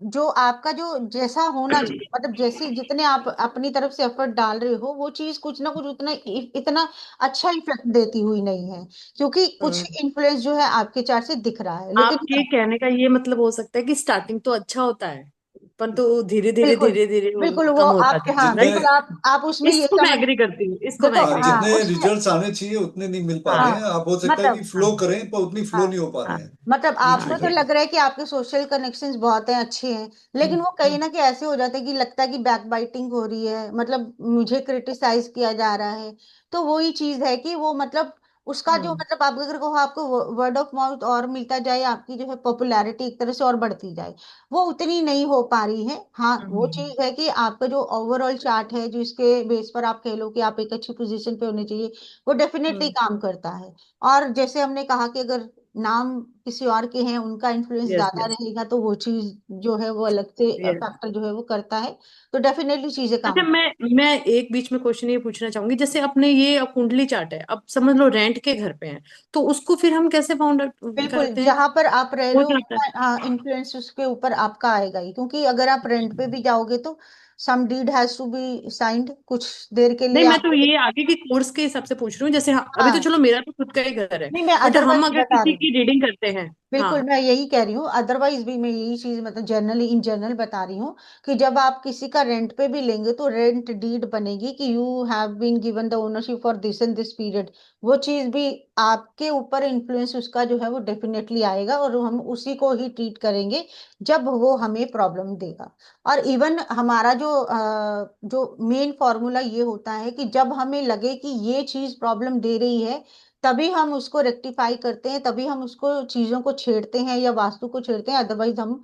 जो आपका जो जैसा होना चाहिए, मतलब जैसे जितने आप अपनी तरफ से एफर्ट डाल रहे हो, वो चीज कुछ ना कुछ उतना इतना अच्छा इफेक्ट देती हुई नहीं है, क्योंकि कुछ हम्म। इन्फ्लुएंस जो है आपके चार्ट से दिख रहा है, लेकिन आपके कहने का ये मतलब हो सकता है कि स्टार्टिंग तो अच्छा होता है, परंतु धीरे धीरे बिल्कुल, धीरे धीरे वो बिल्कुल वो कम होता आप, जाता हाँ है, जितने बिल्कुल राइट। आप उसमें ये इसको मैं समझ, एग्री करती हूँ, इसको मैं देखो एग्री हाँ जितने करती हूँ। उसमें, रिजल्ट्स आने चाहिए उतने नहीं मिल पा रहे हाँ हैं। आप हो सकता है कि मतलब, फ्लो करें पर उतनी फ्लो हाँ नहीं हो पा हाँ रहे हैं। मतलब ये आपको चीज तो है। लग रहा है कि आपके सोशल कनेक्शंस बहुत हैं, अच्छे हैं, लेकिन वो कहीं ना कहीं ऐसे हो जाते हैं कि लगता है कि बैक बाइटिंग हो रही है, मतलब मुझे क्रिटिसाइज किया जा रहा है। तो वही चीज है कि वो मतलब उसका जो हम्म मतलब आप अगर कहो आपको वर्ड ऑफ माउथ और मिलता जाए, आपकी जो है पॉपुलैरिटी एक तरह से और बढ़ती जाए, वो उतनी नहीं हो पा रही है। हाँ वो हम्म चीज है कि आपका जो ओवरऑल चार्ट है, जिसके बेस पर आप कह लो कि आप एक अच्छी पोजीशन पे होने चाहिए, वो डेफिनेटली हम्म। काम करता है। और जैसे हमने कहा कि अगर नाम किसी और के हैं, उनका इन्फ्लुएंस यस ज्यादा यस रहेगा, तो वो चीज जो है वो अलग से यस। फैक्टर जो है वो करता है। तो डेफिनेटली चीजें अच्छा, काम। मैं एक बीच में क्वेश्चन ये पूछना चाहूंगी, जैसे अपने ये कुंडली चार्ट है, अब समझ लो रेंट के घर पे हैं, तो उसको फिर हम कैसे फाउंड बिल्कुल, करते हैं? जहां पर आप रह रहे हो हो जाता है। उसका इन्फ्लुएंस उसके ऊपर आपका आएगा ही, क्योंकि अगर आप रेंट पे भी जाओगे तो some deed has to be signed, कुछ देर के नहीं, लिए मैं आप। तो ये आगे की कोर्स के हिसाब से पूछ रही हूँ, जैसे अभी तो हाँ चलो मेरा तो खुद का ही घर है, नहीं, मैं बट हम अदरवाइज अगर बता किसी रही हूँ। की रीडिंग करते हैं। बिल्कुल हाँ। मैं यही कह रही हूँ, अदरवाइज भी मैं यही चीज मतलब जनरली इन जनरल बता रही हूँ कि जब आप किसी का रेंट पे भी लेंगे तो रेंट डीड बनेगी कि you have been given the ownership for this and this period. वो चीज भी आपके ऊपर इन्फ्लुएंस उसका जो है वो डेफिनेटली आएगा, और हम उसी को ही ट्रीट करेंगे जब वो हमें प्रॉब्लम देगा। और इवन हमारा जो मेन फॉर्मूला ये होता है कि जब हमें लगे कि ये चीज प्रॉब्लम दे रही है, तभी हम उसको रेक्टिफाई करते हैं, तभी हम उसको चीजों को छेड़ते हैं या वास्तु को छेड़ते हैं। अदरवाइज हम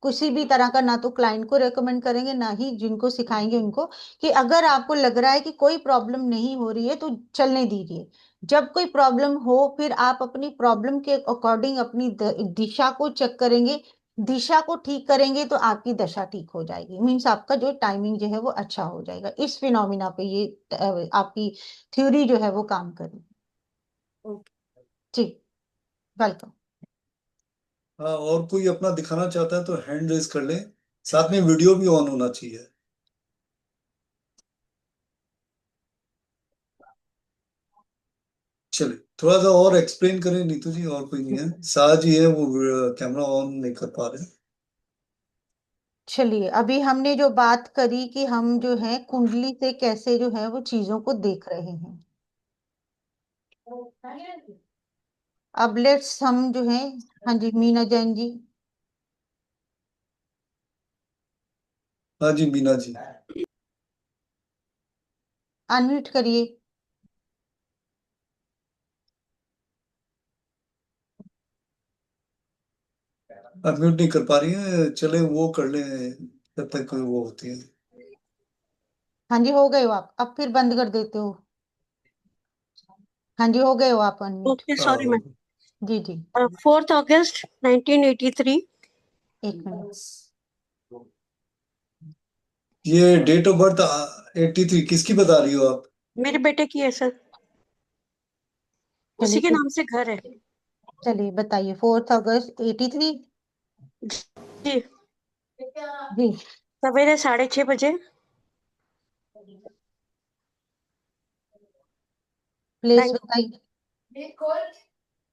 किसी भी तरह का ना तो क्लाइंट को रेकमेंड करेंगे, ना ही जिनको सिखाएंगे उनको, कि अगर आपको लग रहा है कि कोई प्रॉब्लम नहीं हो रही है तो चलने दीजिए। जब कोई प्रॉब्लम हो, फिर आप अपनी प्रॉब्लम के अकॉर्डिंग अपनी दिशा को चेक करेंगे, दिशा को ठीक करेंगे तो आपकी दशा ठीक हो जाएगी, मीन्स आपका जो टाइमिंग जो है वो अच्छा हो जाएगा। इस फिनोमिना पे ये आपकी थ्योरी जो है वो काम करेगी। ओके। जी, वेलकम। हाँ, और कोई अपना दिखाना चाहता है तो हैंड रेज कर ले। साथ में वीडियो भी ऑन होना चाहिए। चलिए थोड़ा सा और एक्सप्लेन करें नीतू जी, और कोई नहीं है, साज ही है वो कैमरा ऑन नहीं कर पा रहे। चलिए अभी हमने जो बात करी कि हम जो है कुंडली से कैसे जो है वो चीजों को देख रहे हैं, अब लेट्स हम जो है, हाँ जी मीना जैन जी, हाँ जी मीना जी। अनम्यूट करिए। अनम्यूट नहीं कर पा रही है, चले वो कर ले जब तक वो होती है। हाँ जी हो गए हो आप, अब फिर बंद कर देते हो। हाँ जी हो गए हो आप अनम्यूट। ओके, हाँ सॉरी हो मैम। गया। जी जी, 4th August 1983। एक मिनट। ये डेट ऑफ बर्थ 83 किसकी बता रही हो आप? मेरे बेटे की है सर, उसी चलिए के फिर, नाम से घर है। चलिए बताइए। 4 अगस्त 83। जी जी। सवेरे 6:30 बजे। प्लेस बैंग बताइए।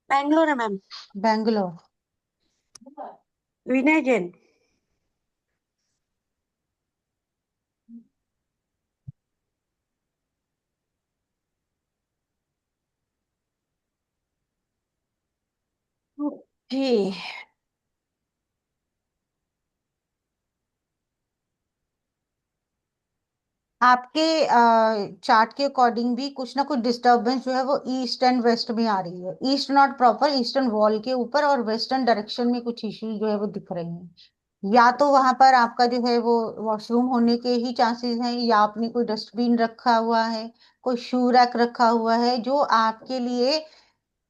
बैंगलोर है मैम। बैंगलोर। विनय जैन। जी। आपके चार्ट के अकॉर्डिंग भी कुछ ना कुछ डिस्टरबेंस जो है वो ईस्ट एंड वेस्ट में आ रही है। East not proper, eastern wall के ऊपर और वेस्टर्न डायरेक्शन में कुछ इश्यूज जो है वो दिख रहे हैं। या तो वहां पर आपका जो है वो वॉशरूम होने के ही चांसेस हैं, या आपने कोई डस्टबिन रखा हुआ है, कोई शू रैक रखा हुआ है, जो आपके लिए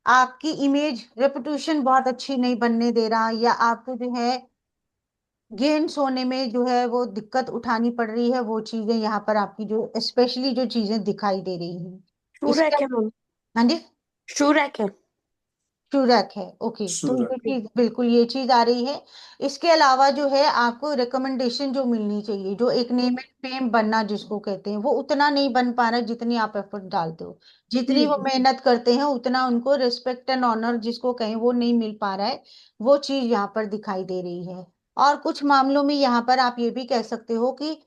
आपकी इमेज रेपुटेशन बहुत अच्छी नहीं बनने दे रहा, या आपको जो है गेम्स होने में जो है वो दिक्कत उठानी पड़ रही है। वो चीजें यहाँ पर आपकी जो स्पेशली जो चीजें दिखाई दे रही हैं शू इसके। रैक है मैम। हाँ जी। शू रैक है। चूरक है, ओके। तो ये सूरत। चीज बिल्कुल ये चीज आ रही है। इसके अलावा जो है आपको रिकमेंडेशन जो मिलनी चाहिए, जो एक नेम एंड फेम बनना जिसको कहते हैं, वो उतना नहीं बन पा रहा है जितनी आप एफर्ट डालते हो। जितनी वो जी मेहनत करते हैं उतना उनको रिस्पेक्ट एंड ऑनर जिसको कहें वो नहीं मिल पा रहा है। वो चीज यहाँ पर दिखाई दे रही है। और कुछ मामलों में यहाँ पर आप ये भी कह सकते हो कि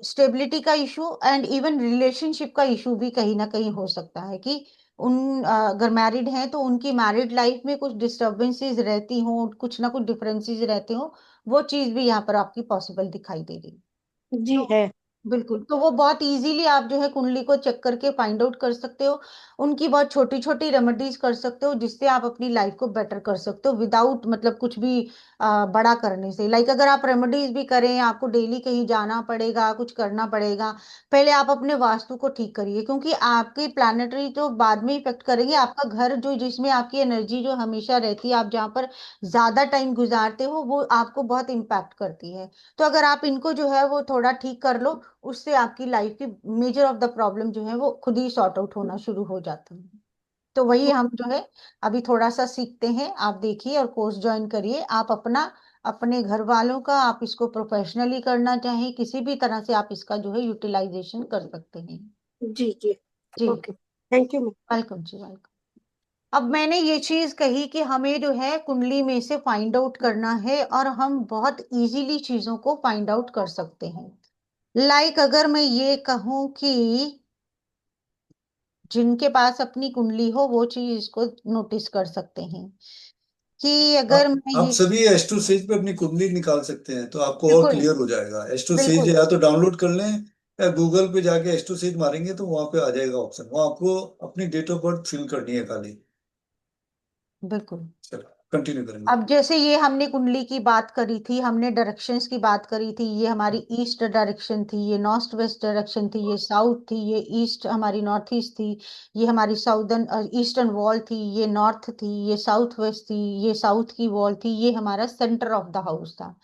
स्टेबिलिटी का इशू एंड इवन रिलेशनशिप का इशू भी कहीं ना कहीं हो सकता है कि अगर मैरिड हैं तो उनकी मैरिड लाइफ में कुछ डिस्टरबेंसेस रहती हों, कुछ ना कुछ डिफरेंसेस रहते हो। वो चीज भी यहाँ पर आपकी पॉसिबल दिखाई दे रही है। जी है। बिल्कुल। तो वो बहुत इजीली आप जो है कुंडली को चेक करके फाइंड आउट कर सकते हो। उनकी बहुत छोटी छोटी रेमेडीज कर सकते हो जिससे आप अपनी लाइफ को बेटर कर सकते हो, विदाउट मतलब कुछ भी बड़ा करने से। लाइक अगर आप रेमेडीज भी करें, आपको डेली कहीं जाना पड़ेगा, कुछ करना पड़ेगा, पहले आप अपने वास्तु को ठीक करिए, क्योंकि आपके प्लानिटरी तो बाद में इफेक्ट करेंगे। आपका घर जो जिसमें आपकी एनर्जी जो हमेशा रहती है, आप जहाँ पर ज्यादा टाइम गुजारते हो, वो आपको बहुत इम्पैक्ट करती है। तो अगर आप इनको जो है वो थोड़ा ठीक कर लो, उससे आपकी लाइफ की मेजर ऑफ द प्रॉब्लम जो है वो खुद ही सॉर्ट आउट होना शुरू हो जाती है। तो वही हम जो है अभी थोड़ा सा सीखते हैं। आप देखिए और कोर्स ज्वाइन करिए। आप अपना, अपने घर वालों का, आप इसको प्रोफेशनली करना चाहें किसी भी तरह से आप इसका जो है यूटिलाइजेशन कर सकते हैं। जी जी। जी। Okay thank you ma'am. Welcome जी, वेलकम। अब मैंने ये चीज कही कि हमें जो है कुंडली में से फाइंड आउट करना है, और हम बहुत इजीली चीजों को फाइंड आउट कर सकते हैं। लाइक अगर मैं ये कहूं कि जिनके पास अपनी कुंडली हो वो चीज इसको नोटिस कर सकते हैं कि अगर आप मैं आप ये। सभी एस्ट्रो सेज पे अपनी कुंडली निकाल सकते हैं तो आपको और बिल्कुल। क्लियर हो जाएगा। एस्ट्रो सेज बिल्कुल। या तो डाउनलोड कर लें, या गूगल पे जाके एस्ट्रो सेज मारेंगे तो वहां पे आ जाएगा ऑप्शन। वहां आपको अपनी डेट ऑफ बर्थ फिल करनी है खाली। बिल्कुल। चलो कंटिन्यू करेंगे। अब जैसे ये हमने कुंडली की बात करी थी, हमने डायरेक्शंस की बात करी थी, ये हमारी ईस्ट डायरेक्शन थी, ये नॉर्थ वेस्ट डायरेक्शन थी, ये साउथ थी, ये ईस्ट हमारी नॉर्थ ईस्ट थी, ये हमारी साउदर्न ईस्टर्न वॉल थी, ये नॉर्थ थी, ये साउथ वेस्ट थी, ये साउथ की वॉल थी, ये हमारा सेंटर ऑफ द हाउस था।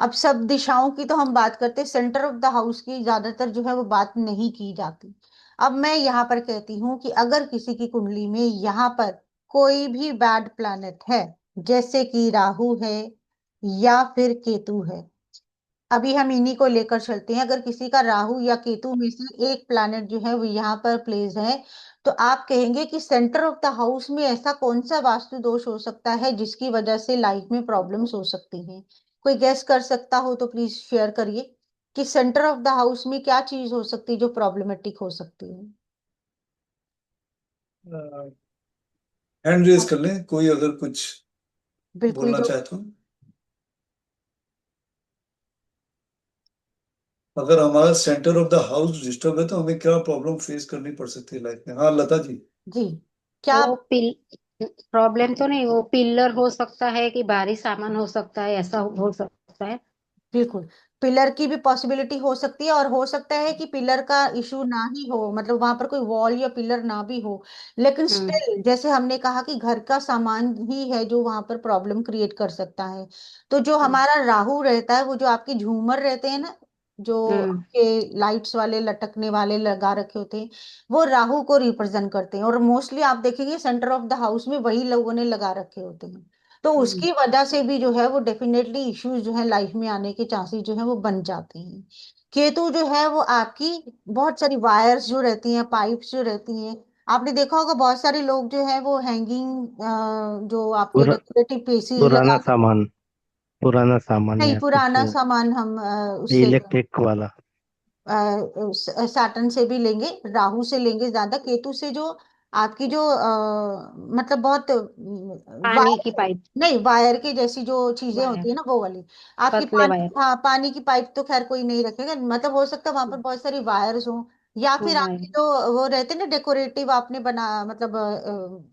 अब सब दिशाओं की तो हम बात करते, सेंटर ऑफ द हाउस की ज्यादातर जो है वो बात नहीं की जाती। अब मैं यहाँ पर कहती हूँ कि अगर किसी की कुंडली में यहाँ पर कोई भी बैड प्लैनेट है, जैसे कि राहु है या फिर केतु है, अभी हम इन्हीं को लेकर चलते हैं। अगर किसी का राहु या केतु में से एक प्लैनेट जो है वो यहाँ पर प्लेस है, तो आप कहेंगे कि सेंटर ऑफ द हाउस में ऐसा कौन सा वास्तु दोष हो सकता है जिसकी वजह से लाइफ में प्रॉब्लम्स हो सकती हैं। कोई गेस कर सकता हो तो प्लीज शेयर करिए कि सेंटर ऑफ द हाउस में क्या चीज हो सकती है जो प्रॉब्लमेटिक हो सकती है। हैंड रेज कर लें कोई अगर कुछ बिल्कुल। बोलना जो चाहे तो। अगर हमारा centre of the house disturb है तो हमें क्या प्रॉब्लम फेस करनी पड़ सकती है लाइफ में? हाँ लता जी। जी। क्या वो पिल प्रॉब्लम तो नहीं, वो पिल्लर हो सकता है कि भारी सामान हो सकता है, ऐसा हो सकता है। बिल्कुल, पिलर की भी पॉसिबिलिटी हो सकती है, और हो सकता है कि पिलर का इशू ना ही हो, मतलब वहां पर कोई वॉल या पिलर ना भी हो, लेकिन हम्म। स्टिल जैसे हमने कहा कि घर का सामान ही है जो वहां पर प्रॉब्लम क्रिएट कर सकता है। तो जो हम्म। हमारा राहु रहता है, वो जो आपके झूमर रहते हैं ना, जो के लाइट्स वाले लटकने वाले लगा रखे होते हैं, वो राहु को रिप्रेजेंट करते हैं, और मोस्टली आप देखेंगे सेंटर ऑफ द हाउस में वही लोगों ने लगा रखे होते हैं। तो उसकी वजह से भी जो है वो डेफिनेटली इश्यूज जो है लाइफ में आने के चांसेस जो है वो बन जाते हैं। केतु जो है वो आपकी बहुत सारी वायर्स जो रहती हैं, पाइप्स जो रहती हैं, आपने देखा होगा बहुत सारे लोग जो है वो हैंगिंग जो आपके पुरा, डेकोरेटिव पीसेस पुराना लगा, सामान पुराना सामान नहीं या कुछ पुराना सामान हम उससे इलेक्ट्रिक वाला। सैटर्न से भी लेंगे, राहु से लेंगे ज्यादा, केतु से जो आपकी जो मतलब बहुत पानी की वायर, पाइप, नहीं वायर की जैसी जो चीजें होती वायर, है ना वो वाली आपकी पतले पानी, वायर, हाँ पानी की पाइप तो खैर कोई नहीं रखेगा, मतलब हो सकता है वहां पर बहुत सारी वायर्स हो, या फिर आपके वायर। जो वो रहते हैं ना डेकोरेटिव आपने बना मतलब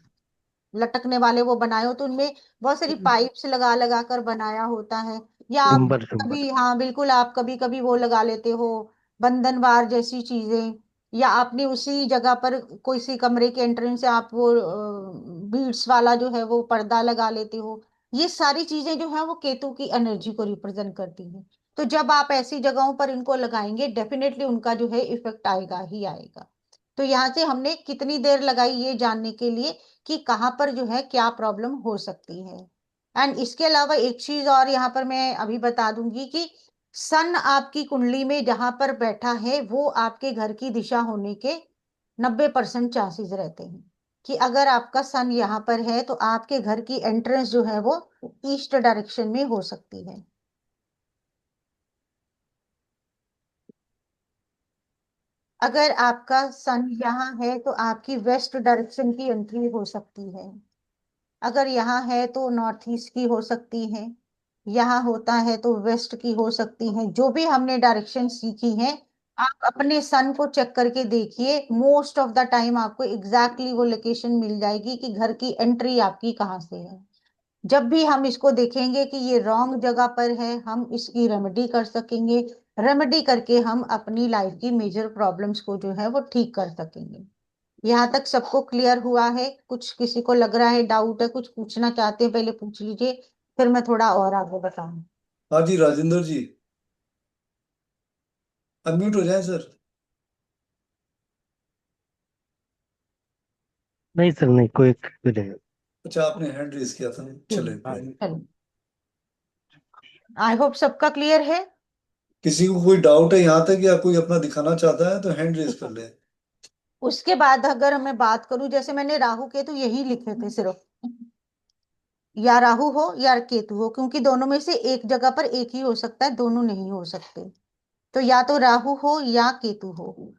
लटकने वाले वो बनाए हो, तो उनमें बहुत सारी पाइप्स लगा लगा कर बनाया होता है। या आप झुम्बर झुम्बर। कभी, हाँ बिल्कुल, आप कभी कभी वो लगा लेते हो बंधनवार जैसी चीजें, या आपने उसी जगह पर कोई सी कमरे के एंट्रेंस से आप वो बीड्स वाला जो है वो पर्दा लगा लेते हो। ये सारी चीजें जो है वो केतु की एनर्जी को रिप्रेजेंट करती हैं। तो जब आप ऐसी जगहों पर इनको लगाएंगे डेफिनेटली उनका जो है इफेक्ट आएगा ही आएगा। तो यहाँ से हमने कितनी देर लगाई ये जानने के लिए कि कहाँ पर जो है क्या प्रॉब्लम हो सकती है। एंड इसके अलावा एक चीज और यहाँ पर मैं अभी बता दूंगी कि सन आपकी कुंडली में जहां पर बैठा है वो आपके घर की दिशा होने के 90% चांसेस रहते हैं, कि अगर आपका सन यहाँ पर है तो आपके घर की एंट्रेंस जो है वो ईस्ट डायरेक्शन में हो सकती है। अगर आपका सन यहाँ है तो आपकी वेस्ट डायरेक्शन की एंट्री हो सकती है। अगर यहाँ है तो नॉर्थ ईस्ट की हो सकती है, यहाँ होता है तो वेस्ट की हो सकती है। जो भी हमने डायरेक्शन सीखी है, आप अपने सन को चेक करके देखिए, मोस्ट ऑफ द टाइम आपको एग्जैक्टली वो लोकेशन मिल जाएगी कि घर की एंट्री आपकी कहाँ से है। जब भी हम इसको देखेंगे कि ये रॉन्ग जगह पर है, हम इसकी रेमेडी कर सकेंगे, रेमेडी करके हम अपनी लाइफ की मेजर प्रॉब्लम्स को जो है वो ठीक कर सकेंगे। यहाँ तक सबको क्लियर हुआ है? कुछ किसी को लग रहा है डाउट है, कुछ पूछना चाहते हैं, पहले पूछ लीजिए, फिर मैं थोड़ा और आगे बताऊं। हाँ जी राजेंद्र जी, अनम्यूट हो जाए सर। नहीं सर, नहीं, कोई नहीं। अच्छा, आपने हैंड रेज किया था, चले कोई नहीं। चलो, आई होप सबका क्लियर है। किसी को कोई डाउट है यहाँ तक, या कोई अपना दिखाना चाहता है तो हैंड रेज कर ले। उसके बाद अगर मैं बात करूं, जैसे मैंने राहु केतु यही लिखे थे सिर्फ, या राहु हो या केतु हो, क्योंकि दोनों में से एक जगह पर एक ही हो सकता है, दोनों नहीं हो सकते। तो या तो राहु हो या केतु हो।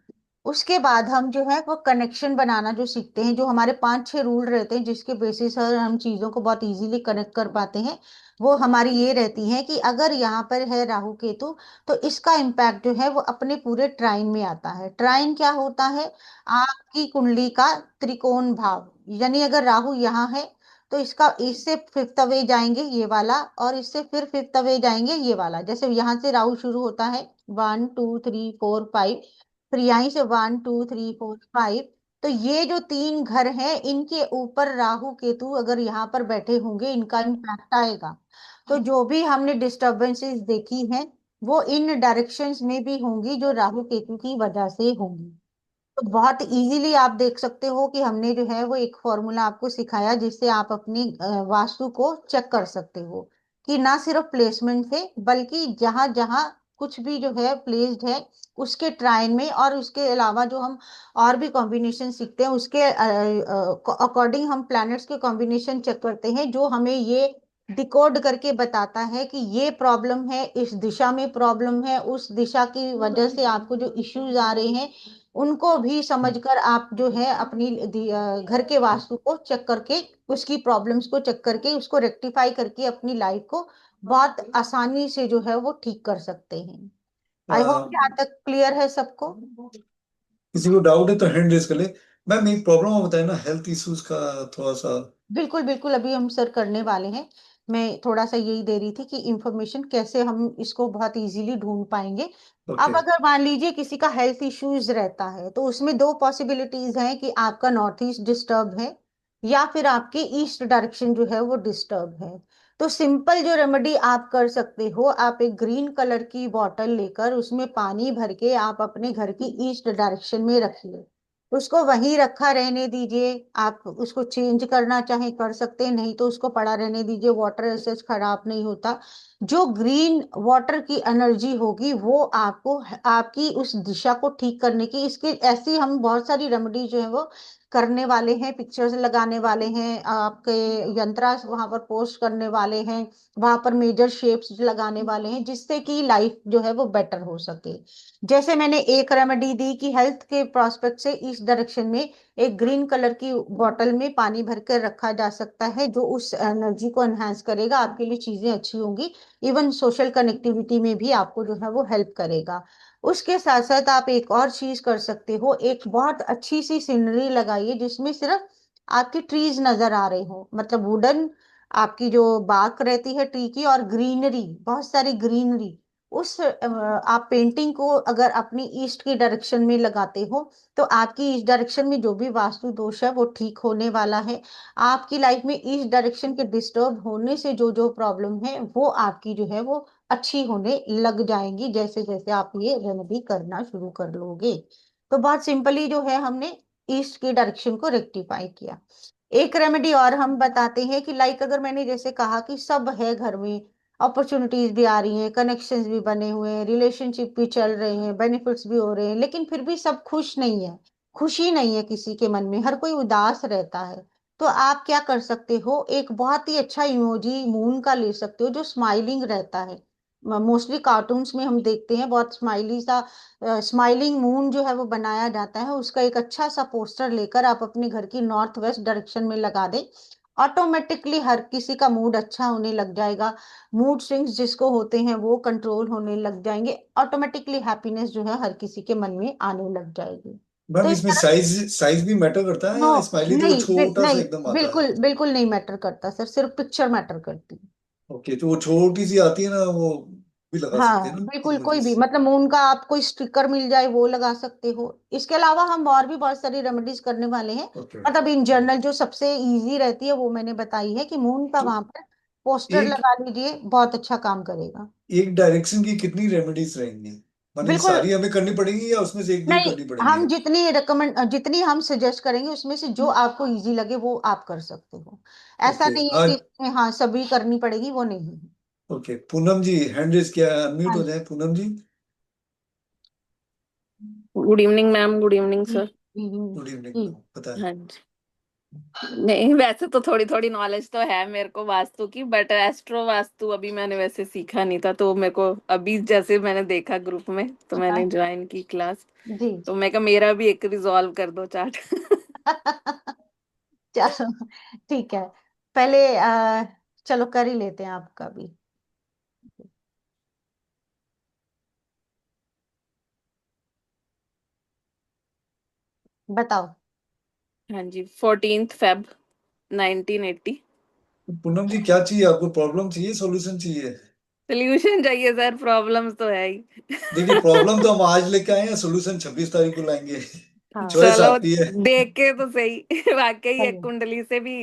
उसके बाद हम जो है वो कनेक्शन बनाना जो सीखते हैं, जो हमारे 5-6 रूल रहते हैं जिसके बेसिस पर हम चीजों को बहुत इजीली कनेक्ट कर पाते हैं, वो हमारी ये रहती है कि अगर यहाँ पर है राहु केतु, तो इसका इम्पैक्ट जो है वो अपने पूरे ट्राइन में आता है। ट्राइन क्या होता है? आपकी कुंडली का त्रिकोण भाव, यानी अगर राहु यहाँ है तो इसका इससे फिफ्थ अवे जाएंगे ये वाला, और इससे फिर फिफ्थ अवे जाएंगे ये वाला। जैसे यहाँ से राहु शुरू होता है 1 2 3 4 5, फिर यहीं से 1 2 3 4 5, तो ये जो 3 घर हैं इनके ऊपर राहु केतु अगर यहाँ पर बैठे होंगे इनका इम्पैक्ट आएगा। तो जो भी हमने डिस्टरबेंसेस देखी हैं वो इन डायरेक्शंस में भी होंगी जो राहु केतु की वजह से होंगी। तो बहुत इजीली आप देख सकते हो कि हमने जो है वो एक फॉर्मूला आपको सिखाया जिससे आप अपनी वास्तु को चेक कर सकते हो, कि ना सिर्फ प्लेसमेंट से बल्कि जहां जहां कुछ भी जो है प्लेस्ड है उसके ट्राइन में, और उसके अलावा जो हम और भी कॉम्बिनेशन सीखते हैं उसके अकॉर्डिंग हम प्लैनेट्स के कॉम्बिनेशन चेक करते हैं, जो हमें ये डिकोड करके बताता है कि ये प्रॉब्लम है, इस दिशा में प्रॉब्लम है, उस दिशा की वजह से आपको जो इश्यूज आ रहे हैं उनको भी समझकर आप जो है अपनी घर के वास्तु को चेक करके, उसकी प्रॉब्लम्स को चेक करके, उसको रेक्टिफाई करके अपनी लाइफ को बहुत आसानी से जो है वो ठीक कर सकते हैं। आई होप आ, यहाँ तक क्लियर है सबको। किसी को डाउट है तो हैंड रेज कर ले। मैम एक प्रॉब्लम बताए ना, हेल्थ इश्यूज का थोड़ा सा। बिल्कुल बिल्कुल, अभी हम सर करने वाले हैं। मैं थोड़ा सा यही दे रही थी कि इंफॉर्मेशन कैसे हम इसको बहुत इजीली ढूंढ पाएंगे। अब ओके। अगर मान लीजिए किसी का हेल्थ इश्यूज रहता है तो उसमें दो पॉसिबिलिटीज हैं, कि आपका नॉर्थ ईस्ट डिस्टर्ब है या फिर आपके ईस्ट डायरेक्शन जो है वो डिस्टर्ब है। तो सिंपल जो रेमेडी आप कर सकते हो, आप एक ग्रीन कलर की बॉटल लेकर उसमें पानी भर के आप अपने घर की ईस्ट डायरेक्शन में रखिए। उसको वहीं रखा रहने दीजिए। आप उसको चेंज करना चाहे कर सकते हैं, नहीं तो उसको पड़ा रहने दीजिए, वाटर ऐसे खराब नहीं होता। जो ग्रीन वाटर की एनर्जी होगी वो आपको आपकी उस दिशा को ठीक करने की, इसके ऐसी हम बहुत सारी रेमेडी जो है वो करने वाले हैं, पिक्चर्स लगाने वाले हैं, आपके यंत्रास वहां पर पोस्ट करने वाले हैं, वहां पर मेजर शेप्स लगाने वाले हैं, जिससे कि लाइफ जो है वो बेटर हो सके। जैसे मैंने एक रेमेडी दी कि हेल्थ के प्रोस्पेक्ट से इस डायरेक्शन में एक ग्रीन कलर की बॉटल में पानी भर कर रखा जा सकता है, जो उस एनर्जी को एनहांस करेगा, आपके लिए चीजें अच्छी होंगी। इवन सोशल कनेक्टिविटी में भी आपको जो है वो हेल्प करेगा। उसके साथ साथ आप एक और चीज कर सकते हो, एक बहुत अच्छी सी सीनरी लगाइए जिसमें सिर्फ आपकी ट्रीज नजर आ रहे हो, मतलब वुडन आपकी जो बाग रहती है ट्री की, और ग्रीनरी, बहुत सारी ग्रीनरी। उस आप पेंटिंग को अगर अपनी ईस्ट की डायरेक्शन में लगाते हो तो आपकी इस डायरेक्शन में जो भी वास्तु दोष है वो ठीक होने वाला है। आपकी लाइफ में इस डायरेक्शन के डिस्टर्ब होने से जो जो प्रॉब्लम है वो आपकी जो है वो अच्छी होने लग जाएंगी, जैसे जैसे आप ये रेमेडी करना शुरू कर लोगे। तो बहुत सिंपली जो है हमने ईस्ट की डायरेक्शन को रेक्टिफाई किया। एक रेमेडी और हम बताते हैं कि लाइक अगर मैंने जैसे कहा कि सब है घर में, अपॉर्चुनिटीज भी आ रही हैं, कनेक्शंस भी बने हुए हैं, रिलेशनशिप भी चल रहे हैं, बेनिफिट्स भी हो रहे हैं, लेकिन फिर भी सब खुश नहीं है, खुशी नहीं है किसी के मन में, हर कोई उदास रहता है। तो आप क्या कर सकते हो, एक बहुत ही अच्छा इमोजी मून का ले सकते हो जो स्माइलिंग रहता है। मोस्टली कार्टून्स में हम देखते हैं बहुत स्माइली सा, स्माइलिंग मून जो है वो बनाया जाता है, उसका एक अच्छा सा पोस्टर लेकर आप अपने घर की नॉर्थ वेस्ट डायरेक्शन में लगा दें। ऑटोमेटिकली हर किसी का मूड अच्छा होने लग जाएगा। मूड स्विंग्स जिसको होते हैं वो कंट्रोल होने लग जाएंगे। ऑटोमेटिकली हैप्पीनेस जो है हर किसी के मन में आने लग जाएगी। तो मैम इस इसमें तरह, साइज साइज भी मैटर करता है नो, या स्माइली तो वो नहीं छोटा सा नहीं, एकदम आता है? बिल्कुल बिल्कुल नहीं मैटर करता सर, सिर्फ पिक्चर मैटर करती है। ओके, तो वो छोटी सी आती है ना, वो भी लगा सकते हैं हाँ ना बिल्कुल, कोई भी, इमोजीज? मतलब मून का आप कोई स्टिकर मिल जाए वो लगा सकते हो। इसके अलावा हम और भी बहुत सारी रेमेडीज करने वाले हैं। ओके। मतलब इन जनरल जो सबसे इजी रहती है वो मैंने बताई है कि मून का तो वहां पर पोस्टर एक लगा लीजिए, बहुत अच्छा काम करेगा। एक डायरेक्शन की कितनी रेमेडीज रहेंगी? माने बिल्कुल सारी हमें करनी पड़ेंगी या उसमें से एक दो ही नहीं, करनी पड़ेंगी? हम जितनी हम सजेस्ट करेंगे उसमें से जो आपको इजी लगे वो आप कर सकते हो। ऐसा ओके। नहीं है कि आज इसमें हाँ सभी करनी पड़ेगी, वो नहीं है। Okay, Poonam ji hand raise किया है, अनम्यूट हाँ हो जाए Poonam ji. Good evening ma'am, good evening जी सर। जी गुड इवनिंग जी। मैम, बताएं। हाँ जी। नहीं, वैसे तो थोड़ी थोड़ी नॉलेज तो है मेरे को वास्तु की, बट एस्ट्रो वास्तु अभी मैंने वैसे सीखा नहीं था, तो मेरे को अभी जैसे मैंने देखा ग्रुप में तो मैंने हाँ, ज्वाइन की क्लास। जी तो मैं कहा मेरा भी एक रिजॉल्व कर दो चार्ट। चलो ठीक है। पहले चलो कर ही लेते हैं आपका भी। बताओ। हाँ जी, 14 Feb 1980। तो पूनम जी क्या चाहिए आपको? प्रॉब्लम चाहिए, सॉल्यूशन चाहिए? सोल्यूशन चाहिए सर, प्रॉब्लम्स तो है ही। देखिए, प्रॉब्लम तो हम आज लेके आए हैं, सॉल्यूशन 26 तारीख को लाएंगे। हाँ चॉइस चलो, आपकी है। देख के तो सही। वाकई एक चलिए कुंडली से भी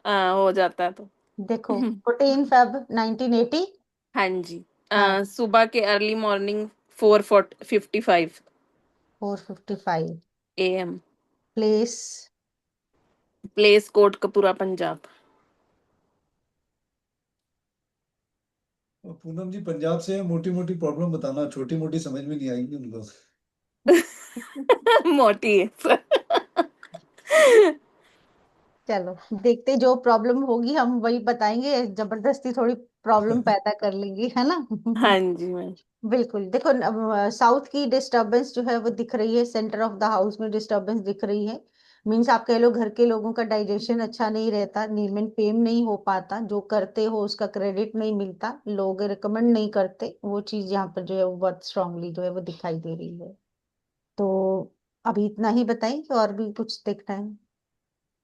हो जाता है तो। देखो, 14 Feb 1980। हाँ जी। हाँ, सुबह के early morning 4:55 4:55। AM। Place. Place Kotkapura Punjab. और पूनम जी पंजाब से, मोटी मोटी प्रॉब्लम बताना, छोटी मोटी समझ में नहीं आएगी उनको। मोटी है सर। चलो देखते, जो प्रॉब्लम होगी हम वही बताएंगे, जबरदस्ती थोड़ी प्रॉब्लम पैदा कर लेंगे, है ना। हाँ जी मैम। बिल्कुल देखो, साउथ की डिस्टरबेंस जो है वो दिख रही है, सेंटर ऑफ द हाउस में डिस्टरबेंस दिख रही है। मीन्स आप कह लो घर के लोगों का डाइजेशन अच्छा नहीं रहता, नीम फेम नहीं हो पाता, जो करते हो उसका क्रेडिट नहीं मिलता, लोग रिकमेंड नहीं करते, वो चीज यहाँ पर जो है वो बहुत स्ट्रांगली जो है वो दिखाई दे रही है। तो अभी इतना ही बताएं कि और भी कुछ देखना है?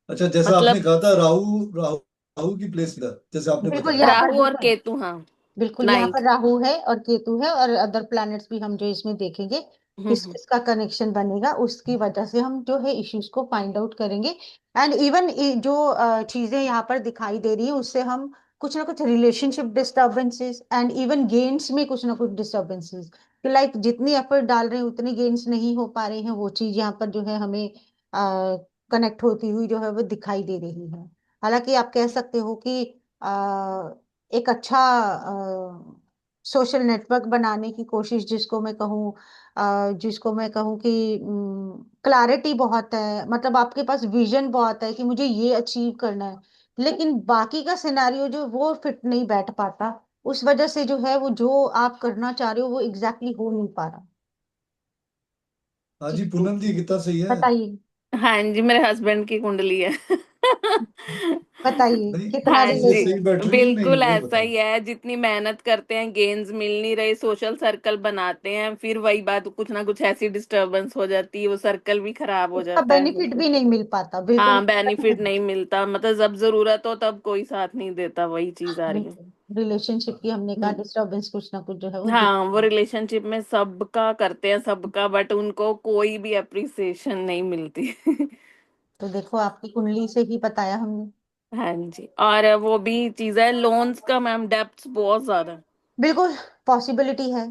अच्छा, जैसा आपने मतलब कहा था राहु राहु राहु की प्लेस था, जैसे आपने बिल्कुल बताया। यहाँ पर राहु और बिल्कुल, केतु, हाँ। बिल्कुल यहाँ पर 9th। राहु है और केतु है, और अदर प्लैनेट्स भी हम जो इसमें देखेंगे किस हम्म। किस का कनेक्शन बनेगा, उसकी वजह से हम जो है इश्यूज को फाइंड आउट करेंगे। एंड इवन जो चीजें यहाँ पर दिखाई दे रही है उससे हम कुछ ना कुछ relationship disturbances and even gains में कुछ ना कुछ डिस्टर्बेंसेस, कि लाइक जितनी एफर्ट डाल रहे हैं उतनी गेन्स नहीं हो पा रहे हैं, वो चीज यहाँ पर जो है हमें कनेक्ट होती हुई जो है वो दिखाई दे रही है। हालांकि आप कह सकते हो कि एक अच्छा सोशल नेटवर्क बनाने की कोशिश, जिसको मैं कहूँ कि क्लैरिटी बहुत है, मतलब आपके पास विजन बहुत है कि मुझे ये अचीव करना है, लेकिन बाकी का सिनेरियो जो वो फिट नहीं बैठ पाता, उस वजह से जो है वो जो आप करना चाह रहे हो वो एग्जैक्टली हो नहीं पा रहा। हाँ जी जी पूनम जी कितना सही है। बताइए। हाँ जी, मेरे हस्बैंड की कुंडली है। बताइए भाई कितना हाँ चीजें जी, रिलेटेड सही है। बैठ रही है नहीं बिल्कुल वो ऐसा बताओ। ही है। जितनी मेहनत करते हैं, गेन्स मिल नहीं रहे, सोशल सर्कल बनाते हैं, फिर वही बात, कुछ ना कुछ ऐसी डिस्टरबेंस हो जाती है, वो सर्कल भी खराब हो उसका जाता है। बेनिफिट भी नहीं मिल पाता, बिल्कुल हाँ, बेनिफिट नहीं मिलता, मतलब जब जरूरत हो तब कोई साथ नहीं देता, वही चीज आ रही है। बिल्कुल रिलेशनशिप की हमने कहा हम्म। डिस्टर्बेंस कुछ ना कुछ जो है वो दिख। हाँ, वो रिलेशनशिप में सबका करते हैं, सबका, बट उनको कोई भी अप्रिसिएशन नहीं मिलती। तो देखो आपकी कुंडली से ही बताया हमने। हाँ जी, और वो भी चीज है, लोन्स का मैम डेप्थ बहुत ज्यादा है। बिल्कुल पॉसिबिलिटी है।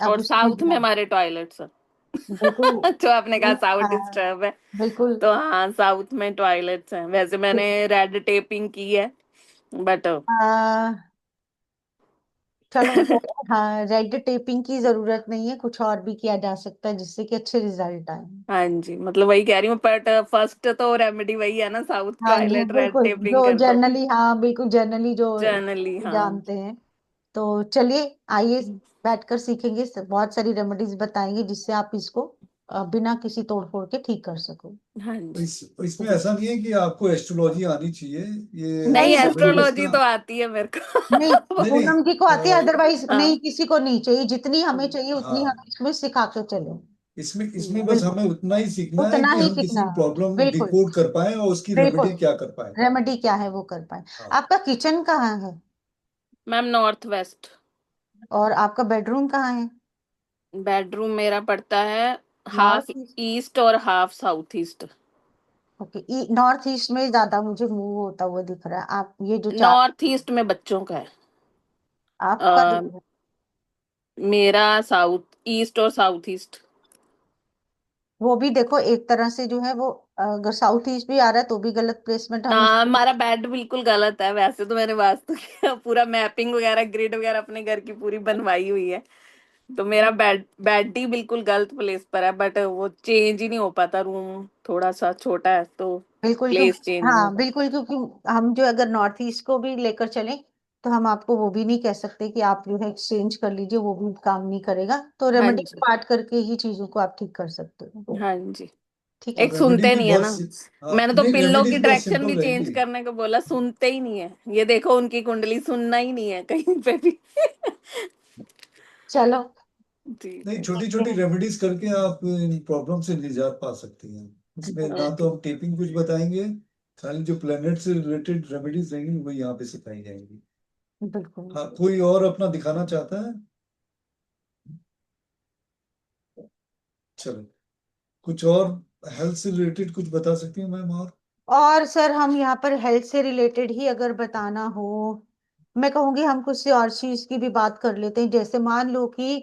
अब और उसमें साउथ जो में है हमारे टॉयलेट्स है। बिल्कुल जो आपने कहा साउथ हाँ, डिस्टर्ब है, बिल्कुल तो हाँ, साउथ में टॉयलेट्स हैं। वैसे मैंने रेड टेपिंग की है, बट आ, चलो हाँ, रेड टेपिंग की जरूरत नहीं है, कुछ और भी किया जा सकता है जिससे कि अच्छे रिजल्ट आए। हाँ जी, मतलब वही कह रही हूँ, बट फर्स्ट तो रेमेडी वही है ना, साउथ हाँ जी टॉयलेट रेड बिल्कुल, टेपिंग जो कर दो। जनरली, हाँ बिल्कुल जनरली जो जनरली हाँ। जानते हैं। तो चलिए आइए बैठकर सीखेंगे, बहुत सारी रेमेडीज बताएंगे जिससे आप इसको बिना किसी तोड़ फोड़ के ठीक कर सको। हाँ तो जी। इसमें ऐसा नहीं है कि आपको एस्ट्रोलॉजी आनी चाहिए, ये नहीं, नहीं बिल्कुल रेमेडीज एस्ट्रोलॉजी का। तो आती है मेरे नहीं, को। नहीं नहीं पूनम जी को आती है, अदरवाइज नहीं हाँ। किसी को नहीं चाहिए, जितनी हमें चाहिए उतनी हम हाँ इसमें सिखा के चले। इसमें बस बिल्कुल हमें उतना ही सीखना है उतना कि ही हम सीखना किसी है। प्रॉब्लम बिल्कुल डिकोड कर पाए और उसकी बिल्कुल, रेमेडी क्या कर पाए। रेमेडी क्या है वो कर पाए। हाँ आपका किचन कहाँ है मैम नॉर्थ वेस्ट। और आपका बेडरूम कहाँ है? बेडरूम मेरा पड़ता है हाफ नॉर्थ ईस्ट। ईस्ट और half south east. Okay, north east में ज्यादा मुझे मूव होता हुआ दिख रहा है, आप ये जो चार नॉर्थ ईस्ट में बच्चों का है। आपका दिख अ, रहा है। मेरा साउथ ईस्ट और साउथ ईस्ट। वो भी देखो एक तरह से जो है वो, अगर साउथ ईस्ट भी आ रहा है तो भी गलत प्लेसमेंट हम हाँ, उसको। हमारा बेड बिल्कुल गलत है। वैसे तो मैंने वास्तु किया, पूरा मैपिंग वगैरह, ग्रिड वगैरह अपने घर की पूरी बनवाई हुई है, तो मेरा बेड बेड ही बिल्कुल गलत प्लेस पर है, बट वो चेंज ही नहीं हो पाता। रूम थोड़ा सा छोटा है, तो बिल्कुल प्लेस क्योंकि चेंज नहीं हो हाँ पाता। बिल्कुल, क्योंकि हम जो अगर नॉर्थ ईस्ट को भी लेकर चले तो हम आपको वो भी नहीं कह सकते कि आप जो है एक्सचेंज कर लीजिए, वो भी काम नहीं करेगा, तो हाँ रेमेडी जी। पार्ट करके ही चीजों को आप ठीक कर सकते हो। हाँ जी। ठीक है। एक रेमेडी सुनते भी नहीं है बहुत ना। हाँ मैंने तो नहीं पिल्लो की रेमेडीज बहुत डायरेक्शन भी सिंपल चेंज रहेंगी। करने को बोला, सुनते ही नहीं है। ये देखो, उनकी कुंडली सुनना ही नहीं है कहीं पे भी। चलो जी। नहीं छोटी देखते छोटी हैं। रेमेडीज करके आप इन प्रॉब्लम से निजात पा सकती हैं। इसमें ना ओके। तो हम टेपिंग कुछ बताएंगे, खाली जो प्लेनेट से रिलेटेड रेमेडीज रहेंगी वो यहाँ पे सिखाई जाएंगी। बिल्कुल। हाँ कोई और अपना दिखाना चाहता है? चलो कुछ और हेल्थ से रिलेटेड कुछ बता सकती हैं मैम और? और सर हम यहाँ पर हेल्थ से रिलेटेड ही अगर बताना हो, मैं कहूँगी हम कुछ से और चीज की भी बात कर लेते हैं, जैसे मान लो कि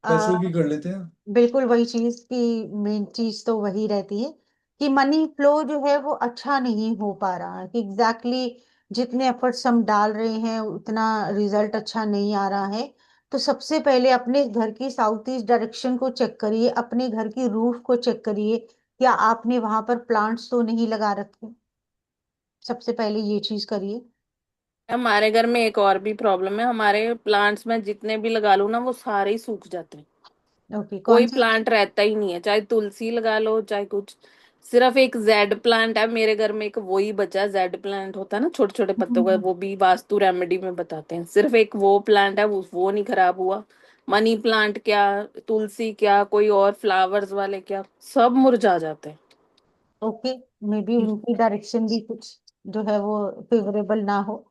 पैसों की कर लेते हैं। बिल्कुल वही चीज की मेन चीज तो वही रहती है कि मनी फ्लो जो है वो अच्छा नहीं हो पा रहा है, कि एग्जैक्टली जितने एफर्ट्स हम डाल रहे हैं उतना रिजल्ट अच्छा नहीं आ रहा है। तो सबसे पहले अपने घर की साउथ ईस्ट डायरेक्शन को चेक करिए, अपने घर की रूफ को चेक करिए, क्या आपने वहां पर प्लांट्स तो नहीं लगा रखे। सबसे पहले ये चीज करिए। हमारे घर में एक और भी प्रॉब्लम है, हमारे प्लांट्स में जितने भी लगा लो ना, वो सारे ही सूख जाते हैं। ओके, कौन कोई सी? प्लांट रहता ही नहीं है, चाहे तुलसी लगा लो चाहे कुछ। सिर्फ एक जेड प्लांट है मेरे घर में, एक वही बचा है। जेड प्लांट होता है ना, छोटे छोटे पत्तों का, वो भी वास्तु रेमेडी में बताते हैं। सिर्फ एक वो प्लांट है, वो नहीं खराब हुआ। मनी प्लांट क्या, तुलसी क्या, कोई और फ्लावर्स वाले क्या, सब मुरझा जाते हैं। ओके, मे बी उनकी डायरेक्शन भी कुछ जो है वो फेवरेबल ना हो।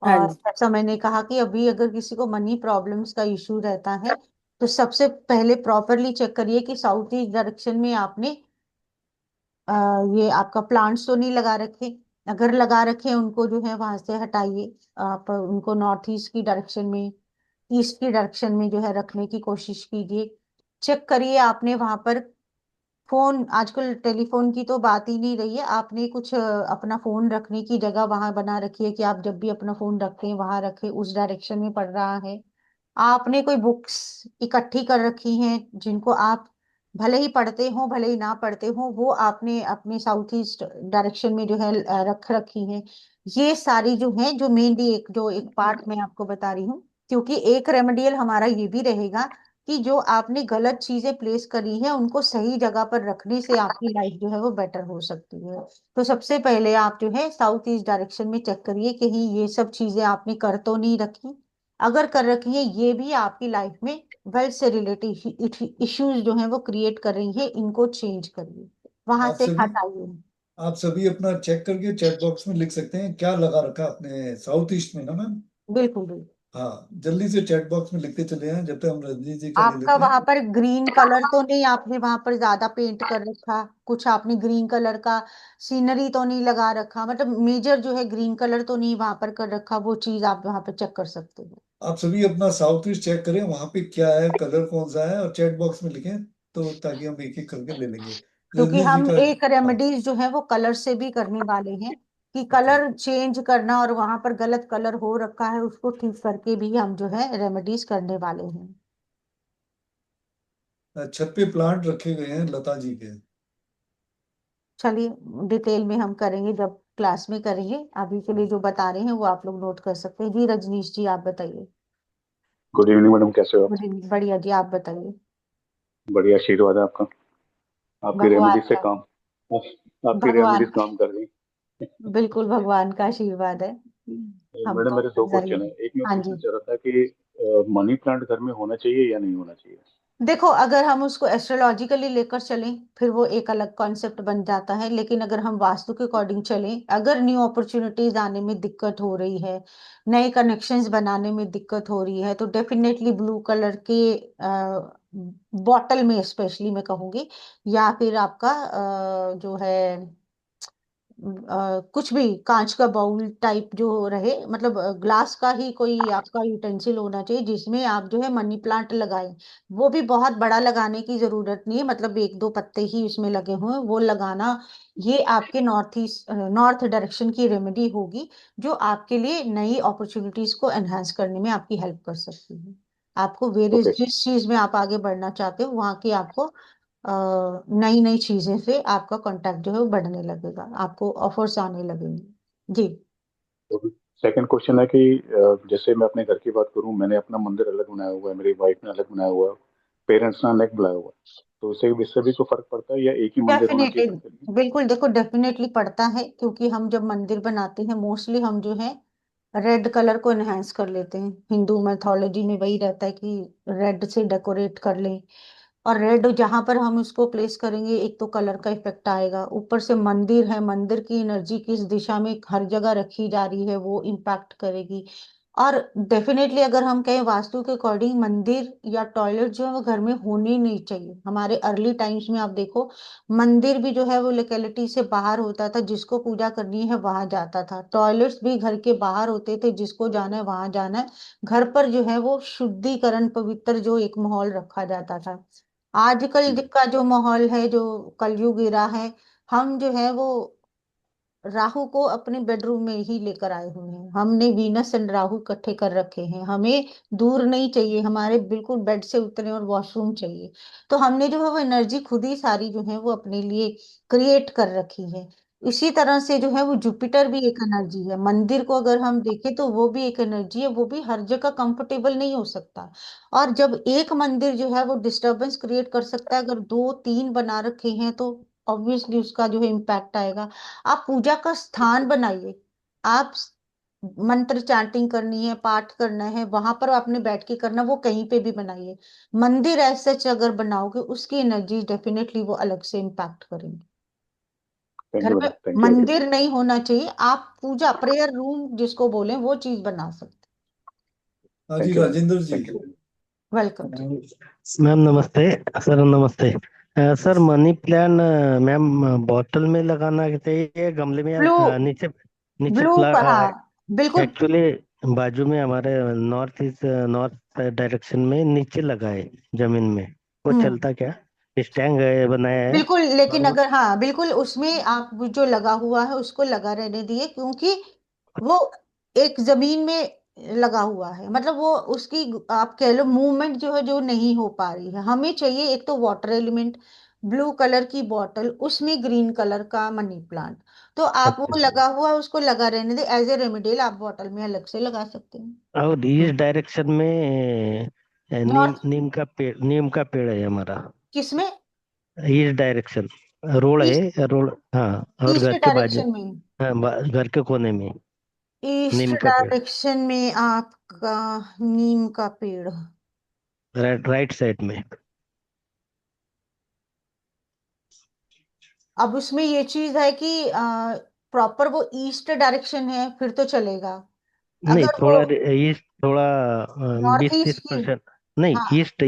हाँ और जी। ऐसा मैंने कहा कि अभी अगर किसी को मनी प्रॉब्लम्स का इशू रहता है तो सबसे पहले प्रॉपरली चेक करिए कि साउथ ईस्ट डायरेक्शन में आपने ये आपका प्लांट्स तो नहीं लगा रखे। अगर लगा रखे हैं उनको जो है वहां से हटाइए, आप उनको नॉर्थ ईस्ट की डायरेक्शन में, ईस्ट की डायरेक्शन में जो है रखने की कोशिश कीजिए। चेक करिए आपने वहां पर फोन, आजकल टेलीफोन की तो बात ही नहीं रही है, आपने कुछ अपना फोन रखने की जगह वहां बना रखी है कि आप जब भी अपना फोन रखते हैं वहां रखें, उस डायरेक्शन में पड़ रहा है। आपने कोई बुक्स इकट्ठी कर रखी हैं जिनको आप भले ही पढ़ते हो भले ही ना पढ़ते हो, वो आपने अपने साउथ ईस्ट डायरेक्शन में जो है रख रखी हैं। ये सारी जो है, जो मेनली एक पार्ट मैं आपको बता रही हूँ, क्योंकि एक रेमेडियल हमारा ये भी रहेगा कि जो आपने गलत चीजें प्लेस करी है उनको सही जगह पर रखने से आपकी लाइफ जो है वो बेटर हो सकती है। तो सबसे पहले आप जो है साउथ ईस्ट डायरेक्शन में चेक करिए कहीं ये सब चीजें आपने कर तो नहीं रखी। अगर कर रखी है ये भी आपकी लाइफ में वेल्थ से रिलेटेड इश्यूज जो हैं वो क्रिएट कर रही है, इनको चेंज करिए, वहां आप से सभी हटाइए। आप सभी अपना चेक करके चैट बॉक्स में लिख सकते हैं क्या लगा रखा आपने साउथ ईस्ट में ना मैम। बिल्कुल बिल्कुल। हाँ, जल्दी से चैट बॉक्स में लिखते चले हैं जब तक हम रजनी जी का ले आपका लेते वहां हैं। पर ग्रीन कलर तो नहीं, आपने वहां पर ज्यादा पेंट कर रखा कुछ, आपने ग्रीन कलर का सीनरी तो नहीं लगा रखा, मतलब मेजर जो है ग्रीन कलर तो नहीं वहां पर कर रखा, वो चीज आप वहां पर चेक कर सकते हो। आप सभी अपना साउथ ईस्ट चेक करें वहां पे क्या है, कलर कौन सा है, और चैट बॉक्स में लिखें तो ताकि हम एक एक करके ले लेंगे। क्योंकि रजनी जी हम का। एक हाँ। रेमेडीज जो है वो कलर से भी करने वाले हैं, कि ओके। कलर चेंज करना और वहां पर गलत कलर हो रखा है उसको ठीक करके भी हम जो है रेमेडीज करने वाले हैं। छत पे प्लांट रखे गए हैं लता जी के। चलिए, डिटेल में हम करेंगे जब क्लास में करेंगे, अभी के लिए जो बता रहे हैं वो आप लोग नोट कर सकते हैं। जी रजनीश जी, आप बताइए। गुड इवनिंग मैडम, कैसे हो आप? गुड इवनिंग, बढ़िया जी, आप बताइए। बढ़िया, आशीर्वाद है आपका। आपकी भगवान रेमेडी से का, काम आपकी भगवान रेमेडीज काम कर रही। बिल्कुल भगवान का आशीर्वाद है, हम मैडम तो मेरे दो क्वेश्चन जरिए। है। एक मैं हाँ पूछना जी। चाह रहा था कि मनी प्लांट घर में होना चाहिए या नहीं होना चाहिए? देखो, अगर हम उसको एस्ट्रोलॉजिकली लेकर चलें फिर वो एक अलग कॉन्सेप्ट बन जाता है, लेकिन अगर हम वास्तु के अकॉर्डिंग चलें, अगर न्यू अपॉर्चुनिटीज आने में दिक्कत हो रही है, नए कनेक्शंस बनाने में दिक्कत हो रही है, तो डेफिनेटली ब्लू कलर के बॉटल में स्पेशली मैं कहूँगी, या फिर आपका जो है कुछ भी कांच का बाउल टाइप जो रहे, मतलब ग्लास का ही कोई आपका यूटेंसिल होना चाहिए जिसमें आप जो है मनी प्लांट लगाएं। वो भी बहुत बड़ा लगाने की जरूरत नहीं है, मतलब एक दो पत्ते ही उसमें लगे हुए हैं वो लगाना। ये आपके नॉर्थ ईस्ट नॉर्थ डायरेक्शन की रेमेडी होगी, जो आपके लिए नई अपॉर्चुनिटीज को एनहांस करने में आपकी हेल्प कर सकती है। आपको वेरियस ओके। जिस चीज में आप आगे बढ़ना चाहते हो वहां की आपको नई नई चीजें से आपका कांटेक्ट जो है वो बढ़ने लगेगा, आपको ऑफर्स आने लगेंगे। जी। तो सेकंड क्वेश्चन है कि जैसे मैं अपने घर की बात करूं, मैंने अपना मंदिर अलग बनाया हुआ है, मेरी वाइफ ने अलग बनाया हुआ है, पेरेंट्स ने अलग बनाया हुआ है, तो इससे भी कोई फर्क पड़ता है या एक ही मंदिर होना चाहिए डेफिनेटली, सबके लिए? बिल्कुल, देखो डेफिनेटली पड़ता है, क्योंकि हम जब मंदिर बनाते हैं मोस्टली हम जो है रेड कलर को एनहांस कर लेते हैं, हिंदू मैथोलॉजी में वही रहता है कि रेड से डेकोरेट कर लें। और रेड जहां पर हम उसको प्लेस करेंगे एक तो कलर का इफेक्ट आएगा, ऊपर से मंदिर है, मंदिर की एनर्जी किस दिशा में हर जगह रखी जा रही है वो इम्पैक्ट करेगी। और डेफिनेटली अगर हम कहें वास्तु के अकॉर्डिंग मंदिर या टॉयलेट जो है वो घर में होने ही नहीं चाहिए। हमारे अर्ली टाइम्स में आप देखो, मंदिर भी जो है वो लोकेलिटी से बाहर होता था, जिसको पूजा करनी है वहां जाता था, टॉयलेट्स भी घर के बाहर होते थे, जिसको जाना है वहां जाना है। घर पर जो है वो शुद्धिकरण पवित्र जो एक माहौल रखा जाता था। आजकल का जो माहौल है, जो कलयुग एरा है, हम जो है वो राहु को अपने बेडरूम में ही लेकर आए हुए हैं, हमने वीनस एंड राहु इकट्ठे कर रखे हैं, हमें दूर नहीं चाहिए, हमारे बिल्कुल बेड से उतरे और वॉशरूम चाहिए। तो हमने जो है वो एनर्जी खुद ही सारी जो है वो अपने लिए क्रिएट कर रखी है। इसी तरह से जो है वो जुपिटर भी एक एनर्जी है, मंदिर को अगर हम देखें तो वो भी एक एनर्जी है, वो भी हर जगह कंफर्टेबल नहीं हो सकता। और जब एक मंदिर जो है वो डिस्टरबेंस क्रिएट कर सकता है, अगर दो तीन बना रखे हैं तो ऑब्वियसली उसका जो है इम्पैक्ट आएगा। आप पूजा का स्थान बनाइए, आप मंत्र चैंटिंग करनी है, पाठ करना है, वहां पर आपने बैठ के करना, वो कहीं पे भी बनाइए। मंदिर ऐसे सच अगर बनाओगे उसकी एनर्जी डेफिनेटली वो अलग से इम्पैक्ट करेंगे। थैंक घर यू में मैडम, थैंक यू वेरी मंदिर नहीं होना चाहिए, आप पूजा प्रेयर रूम जिसको बोले वो चीज बना सकते। हाँ जी, thank you madam, Rajendra ji. Thank you. Welcome जी। मैम नमस्ते। सर नमस्ते। Sir money plant ma'am bottle में लगाना चाहिए गमले में या ब्लू, नीचे नीचे ब्लू प्ला हाँ बिल्कुल। एक्चुअली बाजू में हमारे नॉर्थ डायरेक्शन में नीचे लगा है जमीन में। वो हम्म चलता क्या? स्टैंड है बनाया है। बिल्कुल, लेकिन और अगर हाँ बिल्कुल उसमें आप वो जो लगा हुआ है उसको लगा रहने दिए, क्योंकि वो एक जमीन में लगा हुआ है, मतलब वो उसकी आप कह लो मूवमेंट जो है जो नहीं हो पा रही है। हमें चाहिए एक तो वाटर एलिमेंट, ब्लू कलर की बॉटल, उसमें ग्रीन कलर का मनी प्लांट। तो आप अच्छा वो लगा हुआ है उसको लगा रहने दे, एज ए रेमेडियल आप बॉटल में अलग से लगा सकते हैं। और इस डायरेक्शन में नॉर्थ, नीम का पेड़ है हमारा। किसमें? इस डायरेक्शन रोड ईस्ट, है रोड, हाँ। और ईस्ट घर के बाजू, डायरेक्शन में, हाँ, घर के कोने में ईस्ट नीम का पेड़। डायरेक्शन में आपका नीम का पेड़। राइट साइड में। अब उसमें ये चीज है कि प्रॉपर वो ईस्ट डायरेक्शन है फिर तो चलेगा। नहीं, अगर वो थोड़ा ईस्ट, थोड़ा नॉर्थ 20-30 ईस्ट की, परसेंट। नहीं, हाँ ईस्ट,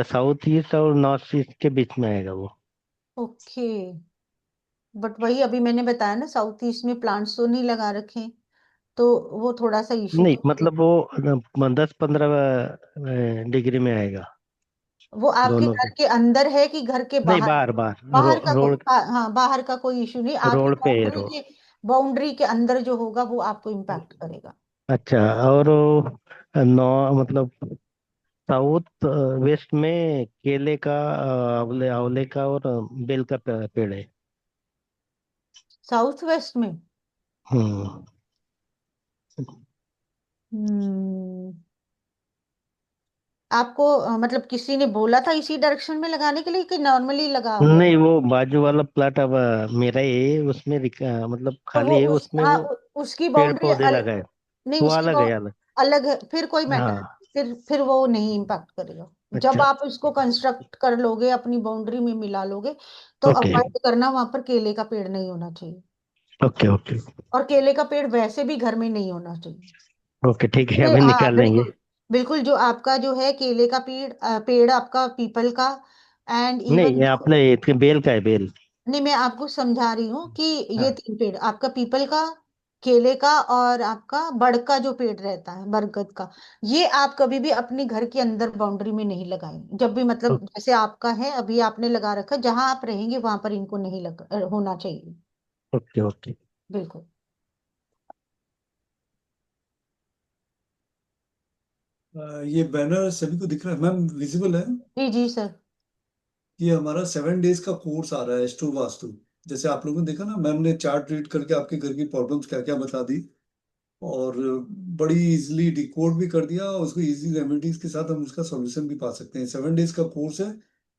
साउथ ईस्ट और नॉर्थ ईस्ट के बीच में आएगा वो। ओके। बट वही अभी मैंने बताया ना, साउथ ईस्ट में प्लांट्स तो नहीं लगा रखे, तो वो थोड़ा सा इशू नहीं, तो। मतलब वो 10-15 डिग्री में आएगा वो आपके दोनों घर के। के अंदर है कि घर के नहीं, बाहर है? बाहर बाहर बाहर का रोड, हाँ बाहर का कोई इशू नहीं, आपकी रोड पे है रोड। बाउंड्री के अंदर जो होगा वो आपको इम्पैक्ट करेगा। अच्छा। और नौ मतलब साउथ वेस्ट में केले का, आंवले आंवले का और बेल का पेड़ है। साउथ वेस्ट में? हम्म। हम्म आपको मतलब किसी ने बोला था इसी डायरेक्शन में लगाने के लिए कि नॉर्मली लगा हुआ है? नहीं, वो बाजू वाला प्लाट अब मेरा ही है, उसमें मतलब तो वो खाली है, उस उसमें हाँ वो उसकी पेड़ बाउंड्री पौधे लगाए। नहीं, वो उसकी अलग है, अलग। अलग है, फिर कोई मैटर नहीं। हाँ। फिर वो नहीं इम्पैक्ट करेगा। जब अच्छा। आप इसको कंस्ट्रक्ट कर लोगे अपनी बाउंड्री में मिला लोगे, तो ओके अवॉइड करना वहां पर केले का पेड़ नहीं होना चाहिए। ओके ओके और केले का पेड़ वैसे भी घर में नहीं होना चाहिए। ओके, ठीक है, फिर अभी हाँ निकाल लेंगे। बिल्कुल, बिल्कुल जो आपका जो है केले का पेड़, पेड़ आपका पीपल का, एंड नहीं, इवन ये आपने ये बेल का है, बेल। नहीं, मैं आपको समझा रही हूँ कि ये हाँ। तीन पेड़ आपका पीपल का, केले का और आपका बड़ का जो पेड़ रहता है बरगद का, ये आप कभी भी अपने घर के अंदर बाउंड्री में नहीं लगाएंगे। जब भी मतलब जैसे आपका है अभी आपने लगा रखा, जहां आप रहेंगे वहां पर इनको नहीं होना चाहिए। Okay okay. बिल्कुल। ये बैनर सभी को दिख रहा है मैम, विजिबल है? जी जी सर। ये हमारा 7 डेज का कोर्स आ रहा है एस्ट्रो वास्तु। जैसे आप लोगों ने देखा ना, मैम ने चार्ट रीड करके आपके घर की प्रॉब्लम्स क्या क्या बता दी, और बड़ी इजीली डिकोड भी कर दिया। उसको इजी रेमेडीज के साथ हम उसका सॉल्यूशन भी पा सकते हैं। 7 डेज का कोर्स है।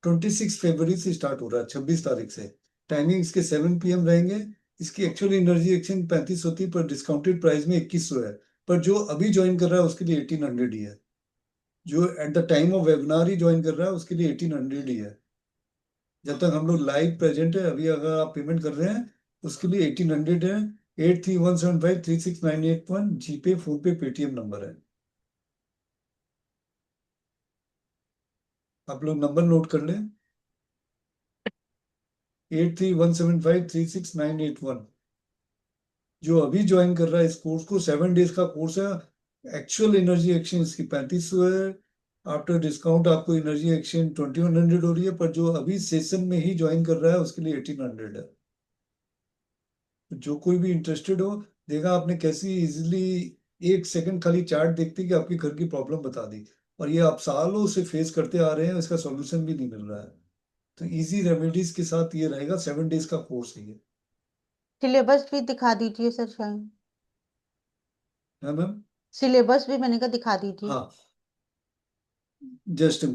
26 फरवरी से स्टार्ट हो रहा है, 26 तारीख से। टाइमिंग इसके 7 PM रहेंगे। इसकी एक्चुअल एनर्जी एक्सचेंज 35 होती है, पर डिस्काउंटेड प्राइस में 2100 है। पर जो अभी ज्वाइन कर रहा है उसके लिए 1800 ही है। जो at the time of webinar he join कर रहा है उसके लिए 1800 ही है। जब तक हम लोग लाइव प्रेजेंट है, अभी अगर आप पेमेंट कर रहे हैं उसके लिए 1800 है। 8317536981 जीपे, फोन पे, पेटीएम नंबर है। आप लोग नंबर नोट कर लें। 8317536981। जो अभी ज्वाइन कर रहा है इस कोर्स को, 7 डेज का कोर्स है। एक्चुअल एनर्जी एक्सचेंज की 3500 है। आफ्टर डिस्काउंट आपको एनर्जी एक्सचेंज 2100 हो रही है, पर जो अभी सेशन में ही ज्वाइन कर रहा है उसके लिए 1800 है। जो कोई भी इंटरेस्टेड हो, देखा आपने कैसी इजीली 1 सेकंड खाली चार्ट देखते कि आपके घर की प्रॉब्लम बता दी। और ये आप सालों से फेस करते आ रहे हैं, इसका सॉल्यूशन भी नहीं मिल रहा है। तो इजी रेमेडीज के साथ ये रहेगा, 7 डेज का कोर्स है ये। सिलेबस भी दिखा दीजिए सर शायद। है मैम? सिलेबस भी मैंने कहा दिखा दीजिए। हाँ, जस्ट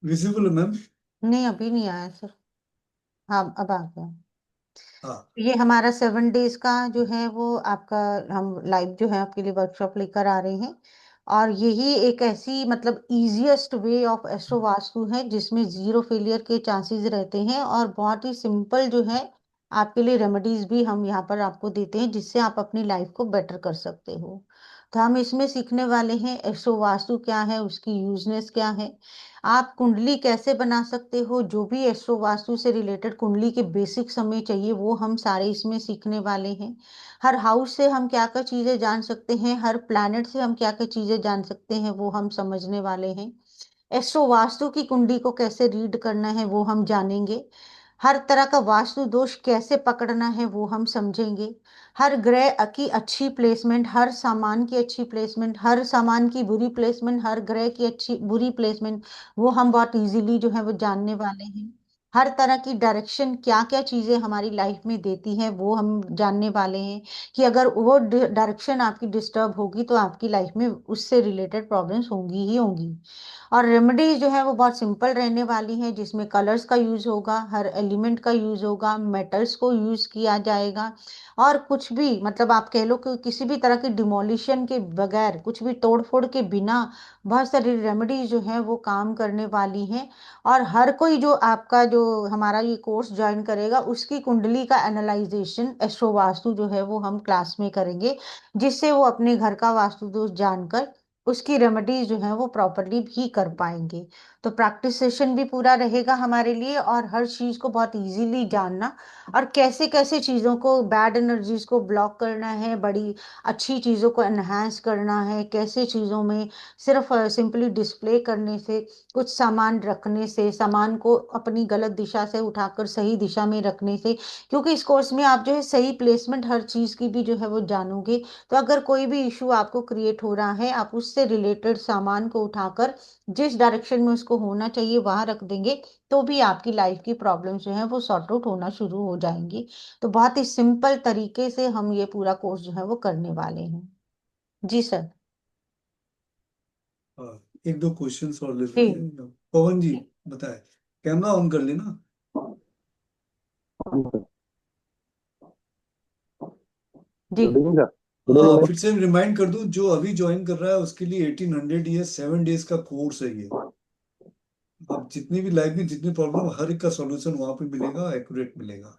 विजिबल है मैम? नहीं, अभी नहीं आया सर। हाँ, अब आ गया। हाँ, ये हमारा 7 डेज का जो है वो आपका, हम लाइव जो है आपके लिए वर्कशॉप लेकर आ रहे हैं। और यही एक ऐसी मतलब easiest way of astro vastu है जिसमें जीरो फेलियर के चांसेस रहते हैं, और बहुत ही सिंपल जो है आपके लिए रेमेडीज भी हम यहाँ पर आपको देते हैं जिससे आप अपनी लाइफ को बेटर कर सकते हो। तो हम इसमें सीखने वाले हैं एस्ट्रो वास्तु क्या है, उसकी यूजनेस क्या है, आप कुंडली कैसे बना सकते हो, जो भी एस्ट्रो वास्तु से रिलेटेड कुंडली के बेसिक्स हमें चाहिए वो हम सारे इसमें सीखने वाले हैं। हर हाउस से हम क्या क्या चीजें जान सकते हैं, हर प्लैनेट से हम क्या क्या चीजें जान सकते हैं वो हम समझने वाले हैं। एस्ट्रो वास्तु की कुंडली को कैसे रीड करना है वो हम जानेंगे। हर तरह का वास्तु दोष कैसे पकड़ना है वो हम समझेंगे। हर ग्रह की अच्छी प्लेसमेंट, हर सामान की अच्छी प्लेसमेंट, हर सामान की बुरी प्लेसमेंट, हर ग्रह की अच्छी बुरी प्लेसमेंट, वो हम बहुत इजीली जो है वो जानने वाले हैं। हर तरह की डायरेक्शन क्या क्या चीजें हमारी लाइफ में देती हैं वो हम जानने वाले हैं, कि अगर वो डायरेक्शन आपकी डिस्टर्ब होगी तो आपकी लाइफ में उससे रिलेटेड प्रॉब्लम्स होंगी ही होंगी। और रेमेडीज जो है वो बहुत सिंपल रहने वाली हैं, जिसमें कलर्स का यूज होगा, हर एलिमेंट का यूज होगा, मेटल्स को यूज किया जाएगा। और कुछ भी मतलब आप कह लो कि किसी भी तरह की डिमोलिशन के बगैर, कुछ भी तोड़फोड़ के बिना बहुत सारी रेमेडीज जो है वो काम करने वाली हैं। और हर कोई जो आपका जो हमारा ये कोर्स ज्वाइन करेगा उसकी कुंडली का एनालाइजेशन एस्ट्रो वास्तु जो है वो हम क्लास में करेंगे, जिससे वो अपने घर का वास्तु दोष जानकर उसकी रेमेडीज जो है वो प्रॉपरली भी कर पाएंगे। तो प्रैक्टिस सेशन भी पूरा रहेगा हमारे लिए, और हर चीज को बहुत इजीली जानना, और कैसे कैसे चीजों को, बैड एनर्जीज को ब्लॉक करना है, बड़ी अच्छी चीजों को एनहांस करना है, कैसे चीजों में सिर्फ सिंपली डिस्प्ले करने से, कुछ सामान रखने से, सामान को अपनी गलत दिशा से उठाकर सही दिशा में रखने से, क्योंकि इस कोर्स में आप जो है सही प्लेसमेंट हर चीज की भी जो है वो जानोगे। तो अगर कोई भी इशू आपको क्रिएट हो रहा है, आप उससे रिलेटेड सामान को उठाकर जिस डायरेक्शन में उसको होना चाहिए वहां रख देंगे, तो भी आपकी लाइफ की प्रॉब्लम जो है वो सॉर्ट आउट होना शुरू हो जाएंगी। तो बहुत ही सिंपल तरीके से हम ये पूरा कोर्स जो है वो करने वाले हैं। जी सर। हाँ, एक दो क्वेश्चंस और ले जी लेते हैं। पवन जी बताए, कैमरा ऑन कर लेना। जी। Good evening sir. Good evening हाँ, मैडम। फिर से रिमाइंड कर दूं, जो अभी ज्वाइन कर रहा है उसके लिए 1800 ये 7 डेज का कोर्स है ये। अब जितनी भी लाइफ में जितनी प्रॉब्लम, हर एक का सॉल्यूशन वहां पे मिलेगा, एक्यूरेट मिलेगा।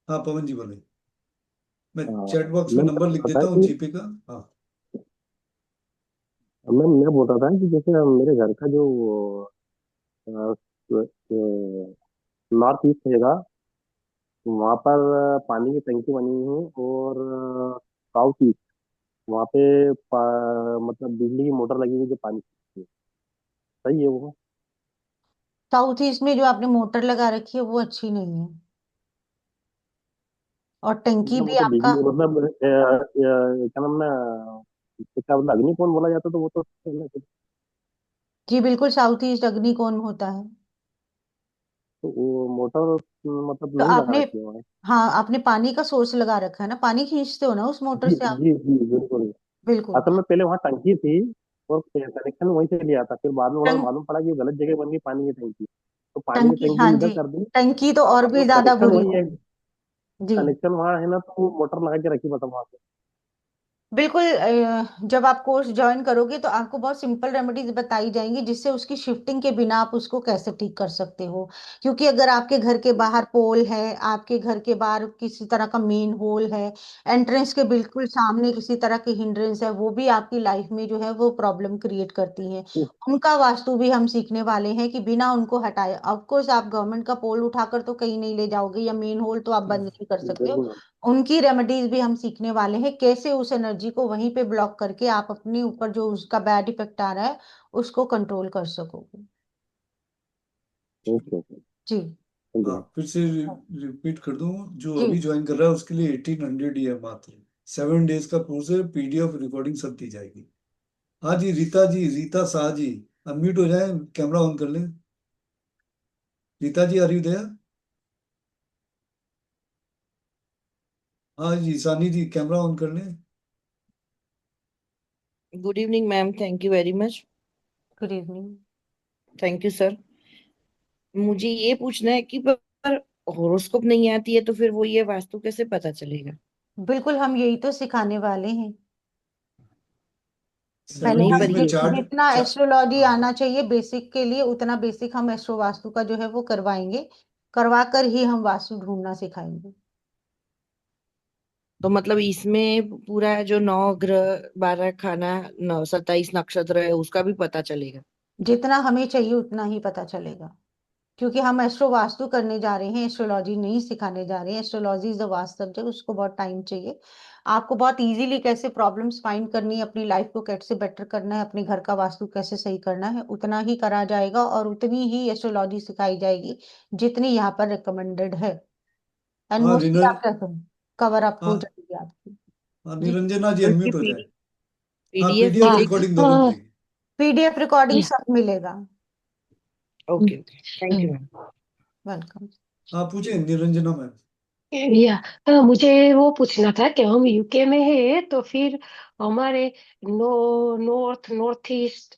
हाँ पवन जी बोले, मैं चैट बॉक्स में मैम नंबर लिख पता देता है हूँ कि जीपे का। हाँ मैम मैं बोल रहा था कि जैसे मेरे घर का जो नॉर्थ ईस्ट रहेगा, वहाँ पर पानी की टंकी बनी है, और साउथ ईस्ट वहाँ पे मतलब बिजली की मोटर लगी हुई है जो पानी खींचती है। सही है वो? साउथ ईस्ट में जो आपने मोटर लगा रखी है वो अच्छी नहीं है, और टंकी मतलब वो भी तो आपका। बिजली मतलब क्या नाम ना, क्या बोला, अग्निकोण बोला जाता, तो वो तो जी बिल्कुल, साउथ ईस्ट अग्निकोण होता है। तो वो मोटर मतलब तो नहीं लगा आपने, रखी है वहाँ। हाँ आपने पानी का सोर्स लगा रखा है ना, पानी खींचते हो ना उस मोटर जी से आप। जी जी बिल्कुल। बिल्कुल। असल में पहले वहाँ टंकी थी, और कनेक्शन वहीं से लिया था, फिर बाद में थोड़ा टंक मालूम पड़ा कि वो गलत जगह बन गई पानी की टंकी, तो पानी की टंकी, हाँ टंकी इधर जी। कर दी। टंकी तो और अब भी जो ज्यादा कनेक्शन बुरी वही है। है, जी कनेक्शन वहाँ है ना, तो वो मोटर लगा के रखी मतलब वहाँ पे। बिल्कुल। जब आप कोर्स ज्वाइन करोगे तो आपको बहुत सिंपल रेमेडीज बताई जाएंगी जिससे उसकी शिफ्टिंग के बिना आप उसको कैसे ठीक कर सकते हो। क्योंकि अगर आपके घर के बाहर पोल है, आपके घर के बाहर किसी तरह का मेन होल है, एंट्रेंस के बिल्कुल सामने किसी तरह की हिंड्रेंस है, वो भी आपकी लाइफ में जो है वो प्रॉब्लम क्रिएट करती है। उनका वास्तु भी हम सीखने वाले हैं कि बिना उनको हटाए, ऑफ कोर्स आप गवर्नमेंट का पोल उठाकर तो कहीं नहीं ले जाओगे, या मेन होल तो आप बंद नहीं कर सकते हो। बिल्कुल मैम। उनकी रेमेडीज भी हम सीखने वाले हैं, कैसे उस एनर्जी को वहीं पे ब्लॉक करके आप अपने ऊपर जो उसका बैड इफेक्ट आ रहा है उसको कंट्रोल कर सकोगे। Okay okay. जी। थैंक यू हाँ, मैम। फिर से रिपीट कर दूं, जो जी अभी ज्वाइन कर रहा है उसके लिए 1800 ही है मात्र। 7 डेज का कोर्स है, पीडीएफ रिकॉर्डिंग सब दी जाएगी। हाँ जी, रीता शाह जी, अनम्यूट हो जाए, कैमरा ऑन कर लें। Rita ji are you there? हाँ जी, सानी जी कैमरा ऑन कर लें। Good evening, ma'am. Thank you very much. Good evening. Thank you, sir. मुझे ये पूछना है कि पर हॉरोस्कोप नहीं आती है तो फिर वो ये वास्तु कैसे पता चलेगा? बिल्कुल, हम यही तो सिखाने वाले हैं। पहले 7 नहीं, हम पर डेज में ये जितना एस्ट्रोलॉजी हाँ आना चाहिए बेसिक के लिए, उतना बेसिक हम एस्ट्रो वास्तु का जो है वो करवाएंगे। करवा कर ही हम वास्तु ढूंढना सिखाएंगे। तो मतलब इसमें पूरा जो 9 ग्रह 12 खाना 27 नक्षत्र है उसका भी पता चलेगा? जितना हमें चाहिए उतना ही पता चलेगा, क्योंकि हम एस्ट्रो वास्तु करने जा रहे हैं, एस्ट्रोलॉजी नहीं सिखाने जा रहे हैं। Astrology is a vast subject, उसको बहुत टाइम चाहिए। आपको बहुत इजीली कैसे प्रॉब्लम्स फाइंड करनी है, अपनी लाइफ को कैसे बेटर करना है, अपने घर का वास्तु कैसे सही करना है, उतना ही करा जाएगा और उतनी ही एस्ट्रोलॉजी सिखाई जाएगी जितनी यहाँ पर रिकमेंडेड है। एंड हाँ मोस्टली आप क्या करें, कवर अप हो हाँ जाएगी आपकी। हाँ, जी। निरंजना जी और इसकी अनम्यूट हो जाए। हाँ, पीडीएफ पीडीएफ मिलेगी? रिकॉर्डिंग दोनों मिलेगी। पीडीएफ रिकॉर्डिंग सब मिलेगा। Okay okay, thank you ma'am. Welcome. हाँ पूछे निरंजना मैम। या मुझे वो पूछना था कि हम यूके में है तो फिर हमारे नॉर्थ ईस्ट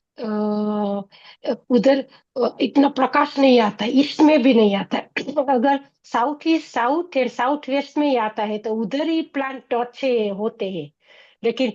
उधर इतना प्रकाश नहीं आता, ईस्ट में भी नहीं आता। अगर south east south and south west में ही आता है तो उधर ही प्लांट अच्छे होते हैं। लेकिन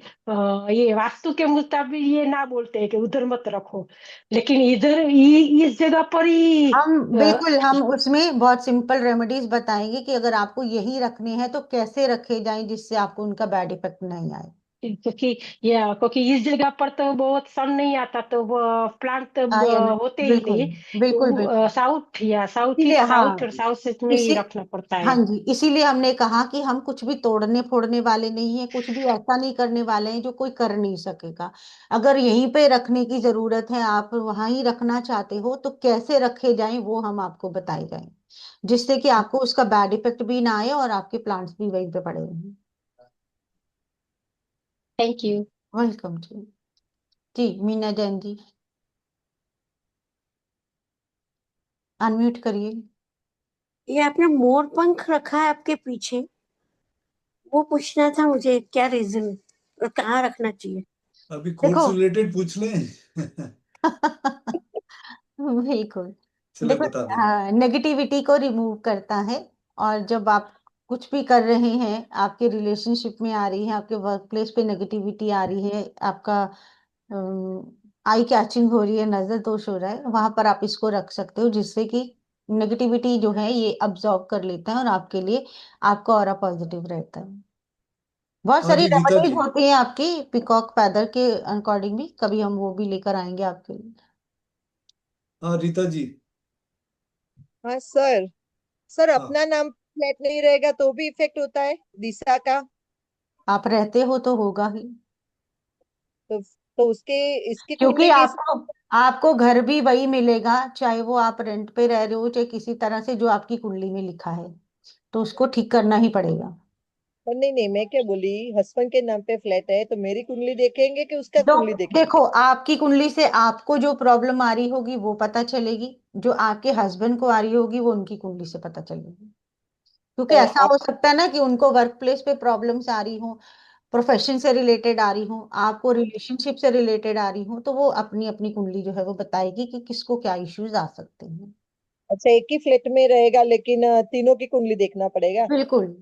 ये वास्तु के मुताबिक ये ना बोलते हैं कि उधर मत रखो, लेकिन इधर इस जगह पर ही हम बिल्कुल, हम उसमें बहुत सिंपल रेमेडीज बताएंगे कि अगर आपको यही रखने हैं तो कैसे रखे जाएं जिससे आपको उनका बैड इफेक्ट नहीं आए। क्योंकि इस जगह पर तो बहुत सन नहीं आता तो वो प्लांट तो आया ना, होते ही बिल्कुल नहीं। बिल्कुल बिल्कुल। तो साउथ इसीलिए ईस्ट साउथ हाँ, और साउथ ईस्ट में ही इसी रखना पड़ता हाँ है। जी, इसीलिए हमने कहा कि हम कुछ भी तोड़ने फोड़ने वाले नहीं है, कुछ भी ऐसा नहीं करने वाले हैं जो कोई कर नहीं सकेगा। अगर यहीं पे रखने की जरूरत है, आप वहां ही रखना चाहते हो, तो कैसे रखे जाएं वो हम आपको बताए जाएं, जिससे कि आपको उसका बैड इफेक्ट भी ना आए और आपके प्लांट्स भी वहीं पे पड़े रहें। Thank you. वेलकम जी। जी मीना जैन जी, अनम्यूट करिए। ये आपने मोर पंख रखा है आपके पीछे, वो पूछना था मुझे, क्या रीजन और कहाँ रखना चाहिए? अभी कोर्ट देखो से रिलेटेड पूछ लें। बिल्कुल। चलो देखो, बता दें। नेगेटिविटी को रिमूव करता है। और जब आप कुछ भी कर रहे हैं, आपके रिलेशनशिप में आ रही है, आपके वर्क प्लेस पे नेगेटिविटी आ रही है, आपका आई कैचिंग हो रही है, नजर दोष हो रहा है, वहां पर आप इसको रख सकते हो, जिससे कि नेगेटिविटी जो है ये अब्सॉर्ब कर लेता है और आपके लिए आपका ऑरा पॉजिटिव रहता है। बहुत हाँ सारी जी रीता रेमेडीज जी। होती हैं आपकी पिकॉक पैदर के अकॉर्डिंग भी, कभी हम वो भी लेकर आएंगे आपके लिए। हाँ रीता जी। हाँ सर। सर हाँ अपना नाम फ्लैट नहीं रहेगा तो भी इफेक्ट होता है दिशा का? आप रहते हो तो होगा ही, तो उसके इसकी क्योंकि कुंडली भी आपको आपको घर भी वही मिलेगा, चाहे वो आप रेंट पे रह रहे हो, चाहे किसी तरह से, जो आपकी कुंडली में लिखा है, तो उसको ठीक करना ही पड़ेगा। नहीं नहीं, मैं क्या बोली, हस्बैंड के नाम पे फ्लैट है तो मेरी कुंडली देखेंगे कि उसका तो कुंडली देखो, देखेंगे? आपकी कुंडली से आपको जो प्रॉब्लम आ रही होगी वो पता चलेगी, जो आपके हस्बैंड को आ रही होगी वो उनकी कुंडली से पता चलेगी। क्योंकि तो ऐसा आप हो सकता है ना कि उनको वर्क प्लेस पे प्रॉब्लम्स आ रही हो, प्रोफेशन से रिलेटेड आ रही हो, आपको रिलेशनशिप से रिलेटेड आ रही हो, तो वो अपनी अपनी कुंडली जो है वो बताएगी कि किसको क्या इश्यूज आ सकते हैं। अच्छा एक ही फ्लैट में रहेगा लेकिन तीनों की कुंडली देखना पड़ेगा? बिल्कुल।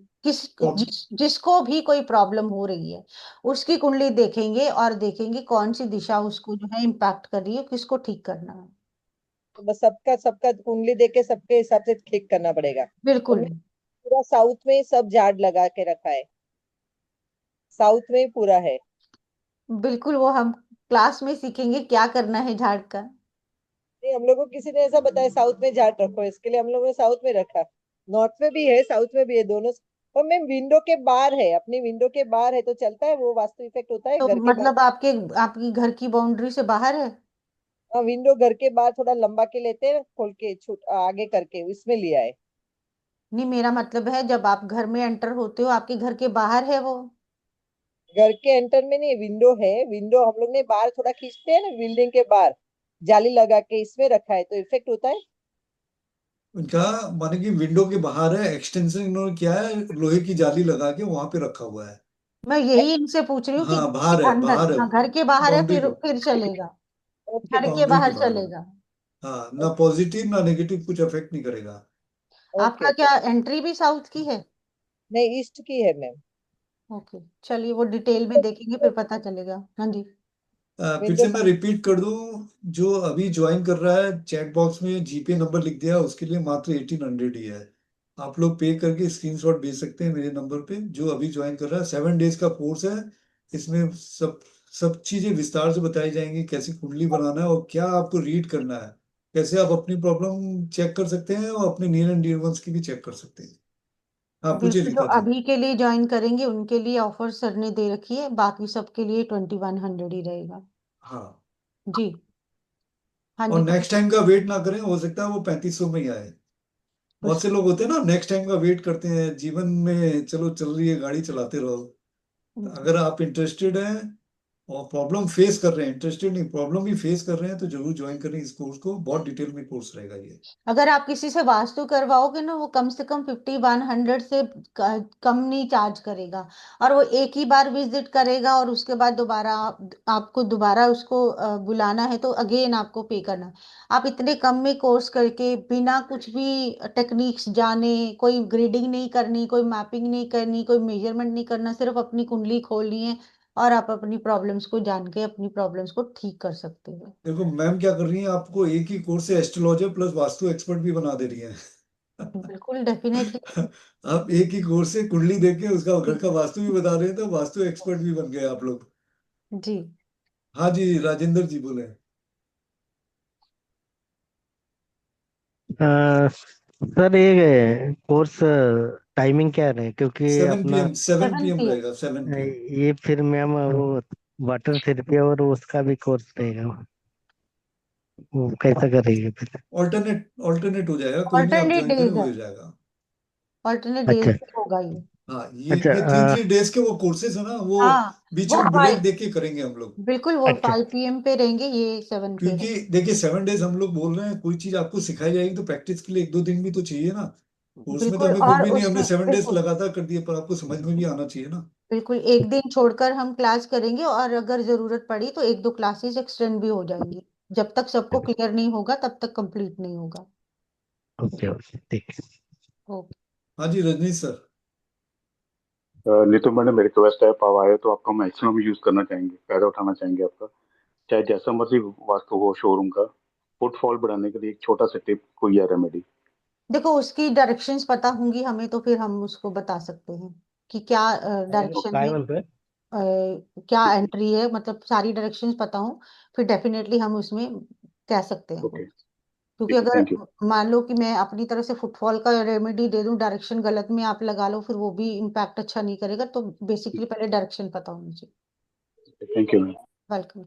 कौन जिसको भी कोई प्रॉब्लम हो रही है, उसकी कुंडली देखेंगे और देखेंगे कौन सी दिशा उसको जो है इम्पैक्ट कर रही है, किसको ठीक करना है। तो बस सबका सबका कुंडली देख के सबके हिसाब से क्लिक करना पड़ेगा। तो बिल्कुल मैं पूरा साउथ में सब झाड़ लगा के रखा है, साउथ में ही पूरा है। बिल्कुल, वो हम क्लास में सीखेंगे क्या करना है झाड़ का। नहीं, हम लोग को किसी ने ऐसा बताया साउथ में झाड़ रखो, इसके लिए हम लोगों ने साउथ में रखा। नॉर्थ में भी है साउथ में भी है, दोनों। और मैम विंडो के बाहर है, अपनी विंडो के बाहर है तो चलता है, वो वास्तु इफेक्ट होता है तो घर के बाहर? मतलब आपकी घर की बाउंड्री से बाहर है? हाँ विंडो घर के बाहर थोड़ा लंबा के लेते हैं, खोल के आगे करके इसमें लिया है। नहीं, मेरा मतलब है जब आप घर में एंटर होते हो, आपके घर के बाहर है वो? घर के एंटर में नहीं, विंडो है, विंडो हम लोग ने बाहर थोड़ा खींचते हैं ना बिल्डिंग के बाहर, जाली लगा के इसमें रखा है तो इफेक्ट होता है। उनका माने कि विंडो के बाहर है, एक्सटेंशन इन्होंने किया है, लोहे की जाली लगा के वहां पे रखा हुआ है। मैं यही इनसे पूछ रही हूँ कि हाँ बाहर है, अंदर, बाहर है। हाँ घर के बाहर है, बाउंड्री फिर के, फिर चलेगा, ओके घर के ओके। बाउंड्री के बाहर बाहर है। चलेगा। हाँ, ना पॉजिटिव ना नेगेटिव, कुछ अफेक्ट नहीं करेगा। आपका ओके क्या एंट्री भी साउथ की है? नहीं, ईस्ट की है मैम। ओके, चलिए वो डिटेल में देखेंगे फिर पता चलेगा। हाँ जी। फिर से विंडो मैं रिपीट कर दूं, जो अभी ज्वाइन कर रहा है चैट बॉक्स में जीपे नंबर लिख दिया, उसके लिए मात्र 1800 ही है। आप लोग पे करके स्क्रीनशॉट भेज सकते हैं मेरे नंबर पे। जो अभी ज्वाइन कर रहा है, 7 डेज का कोर्स है। इसमें सब सब चीजें विस्तार से बताई जाएंगी, कैसे कुंडली बनाना है और क्या आपको रीड करना है, कैसे आप अपनी प्रॉब्लम चेक कर सकते हैं और अपने नियर एंड डियर वंस की भी चेक कर सकते हैं। हाँ, पूछिए बिल्कुल, जो रीता जी। अभी के लिए ज्वाइन करेंगे उनके लिए ऑफर सर ने दे रखी है, बाकी सबके लिए 2100 ही रहेगा। हाँ, जी। हाँ और जी, नेक्स्ट टाइम का वेट ना करें, हो सकता है वो 3500 में ही आए। बहुत से उसका लोग होते हैं ना, नेक्स्ट टाइम का वेट करते हैं जीवन में, चलो चल रही है गाड़ी, चलाते रहो। तो अगर आप इंटरेस्टेड हैं और प्रॉब्लम फेस कर रहे हैं, इंटरेस्टेड नहीं प्रॉब्लम भी फेस कर रहे हैं, तो जरूर ज्वाइन करें इस कोर्स को। बहुत डिटेल में कोर्स रहेगा ये। अगर आप किसी से वास्तु करवाओगे ना, वो कम से कम 5100 से कम नहीं चार्ज करेगा। और वो एक ही बार विजिट करेगा और उसके बाद दोबारा आपको दोबारा उसको बुलाना है तो अगेन आपको पे करना है। आप इतने कम में कोर्स करके बिना कुछ भी टेक्निक्स जाने, कोई ग्रेडिंग नहीं करनी, कोई मैपिंग नहीं करनी, कोई मेजरमेंट नहीं करना, सिर्फ अपनी कुंडली खोलनी है और आप अपनी प्रॉब्लम्स को जान के अपनी प्रॉब्लम्स को ठीक कर सकते हो। देखो मैम क्या कर रही हैं, आपको एक ही कोर्स से एस्ट्रोलॉजर प्लस वास्तु एक्सपर्ट भी बना दे रही हैं। बिल्कुल, डेफिनेटली। आप एक ही कोर्स से कुंडली देख के उसका घर का वास्तु भी बता रहे हैं, तो वास्तु एक्सपर्ट भी बन गए आप लोग। जी। हाँ जी, राजेंद्र जी बोले। सर ये कोर्स टाइमिंग क्या है, क्योंकि 7 अपना PM, 7 PM 7 PM। रहेगा, 7 PM। ये फिर मैम वो वाटर थेरेपी और उसका भी कोर्स रहेगा, वो कैसा करेंगे फिर? ऑल्टरनेट ऑल्टरनेट हो जाएगा, कोई नहीं, आप ऑल्टरनेट ज्वाइन करें डेज हो है। जाएगा। ऑल्टरनेट डेज अच्छा। पे होगा ये। हाँ, ये अच्छा। ये 3 3 डेज के वो कोर्सेज है ना, वो हाँ, बीच वो में ब्रेक फाइव, देके करेंगे हम लोग। बिल्कुल वो अच्छा। 5 PM पे रहेंगे, ये 7 पे क्योंकि रहेंगे। देखिए 7 डेज हम लोग बोल रहे हैं, कोई चीज आपको सिखाई जाएगी तो प्रैक्टिस के लिए 1 2 दिन भी तो चाहिए ना। कोर्स में तो बिल्कुल, हमें कुछ और भी नहीं, हमने उसमें 7 डेज बिल्कुल, लगातार कर दिए, पर आपको समझ में भी आना चाहिए ना। बिल्कुल एक दिन छोड़कर हम क्लास करेंगे और अगर जरूरत पड़ी तो एक दो क्लासेस एक्सटेंड भी हो जाएंगी। जब तक सबको क्लियर नहीं होगा तब तक कंप्लीट नहीं होगा। ओके ओके, ठीक है। ओके। हाँ जी, रजनीश सर। नीतू मैडम, मेरी रिक्वेस्ट है, आप आए तो आपका मैक्सिमम यूज करना चाहेंगे, फायदा उठाना चाहेंगे आपका, चाहे जैसा मर्जी वास्तु हो शोरूम का। फुटफॉल बढ़ाने के लिए एक छोटा सा टिप कोई है रेमेडी? देखो, उसकी डायरेक्शंस पता होंगी हमें तो फिर हम उसको बता सकते हैं कि क्या डायरेक्शन काय में बोलतोय? क्या एंट्री है, मतलब सारी डायरेक्शंस पता हो फिर डेफिनेटली हम उसमें कह सकते हैं ओके, कुछ। क्योंकि ठीक है, अगर थैंक यू। मान लो कि मैं अपनी तरफ से फुटफॉल का रेमेडी दे दूं, डायरेक्शन गलत में आप लगा लो, फिर वो भी इम्पैक्ट अच्छा नहीं करेगा। तो बेसिकली पहले डायरेक्शन पता होनी चाहिए। Thank you ma'am. वेलकम।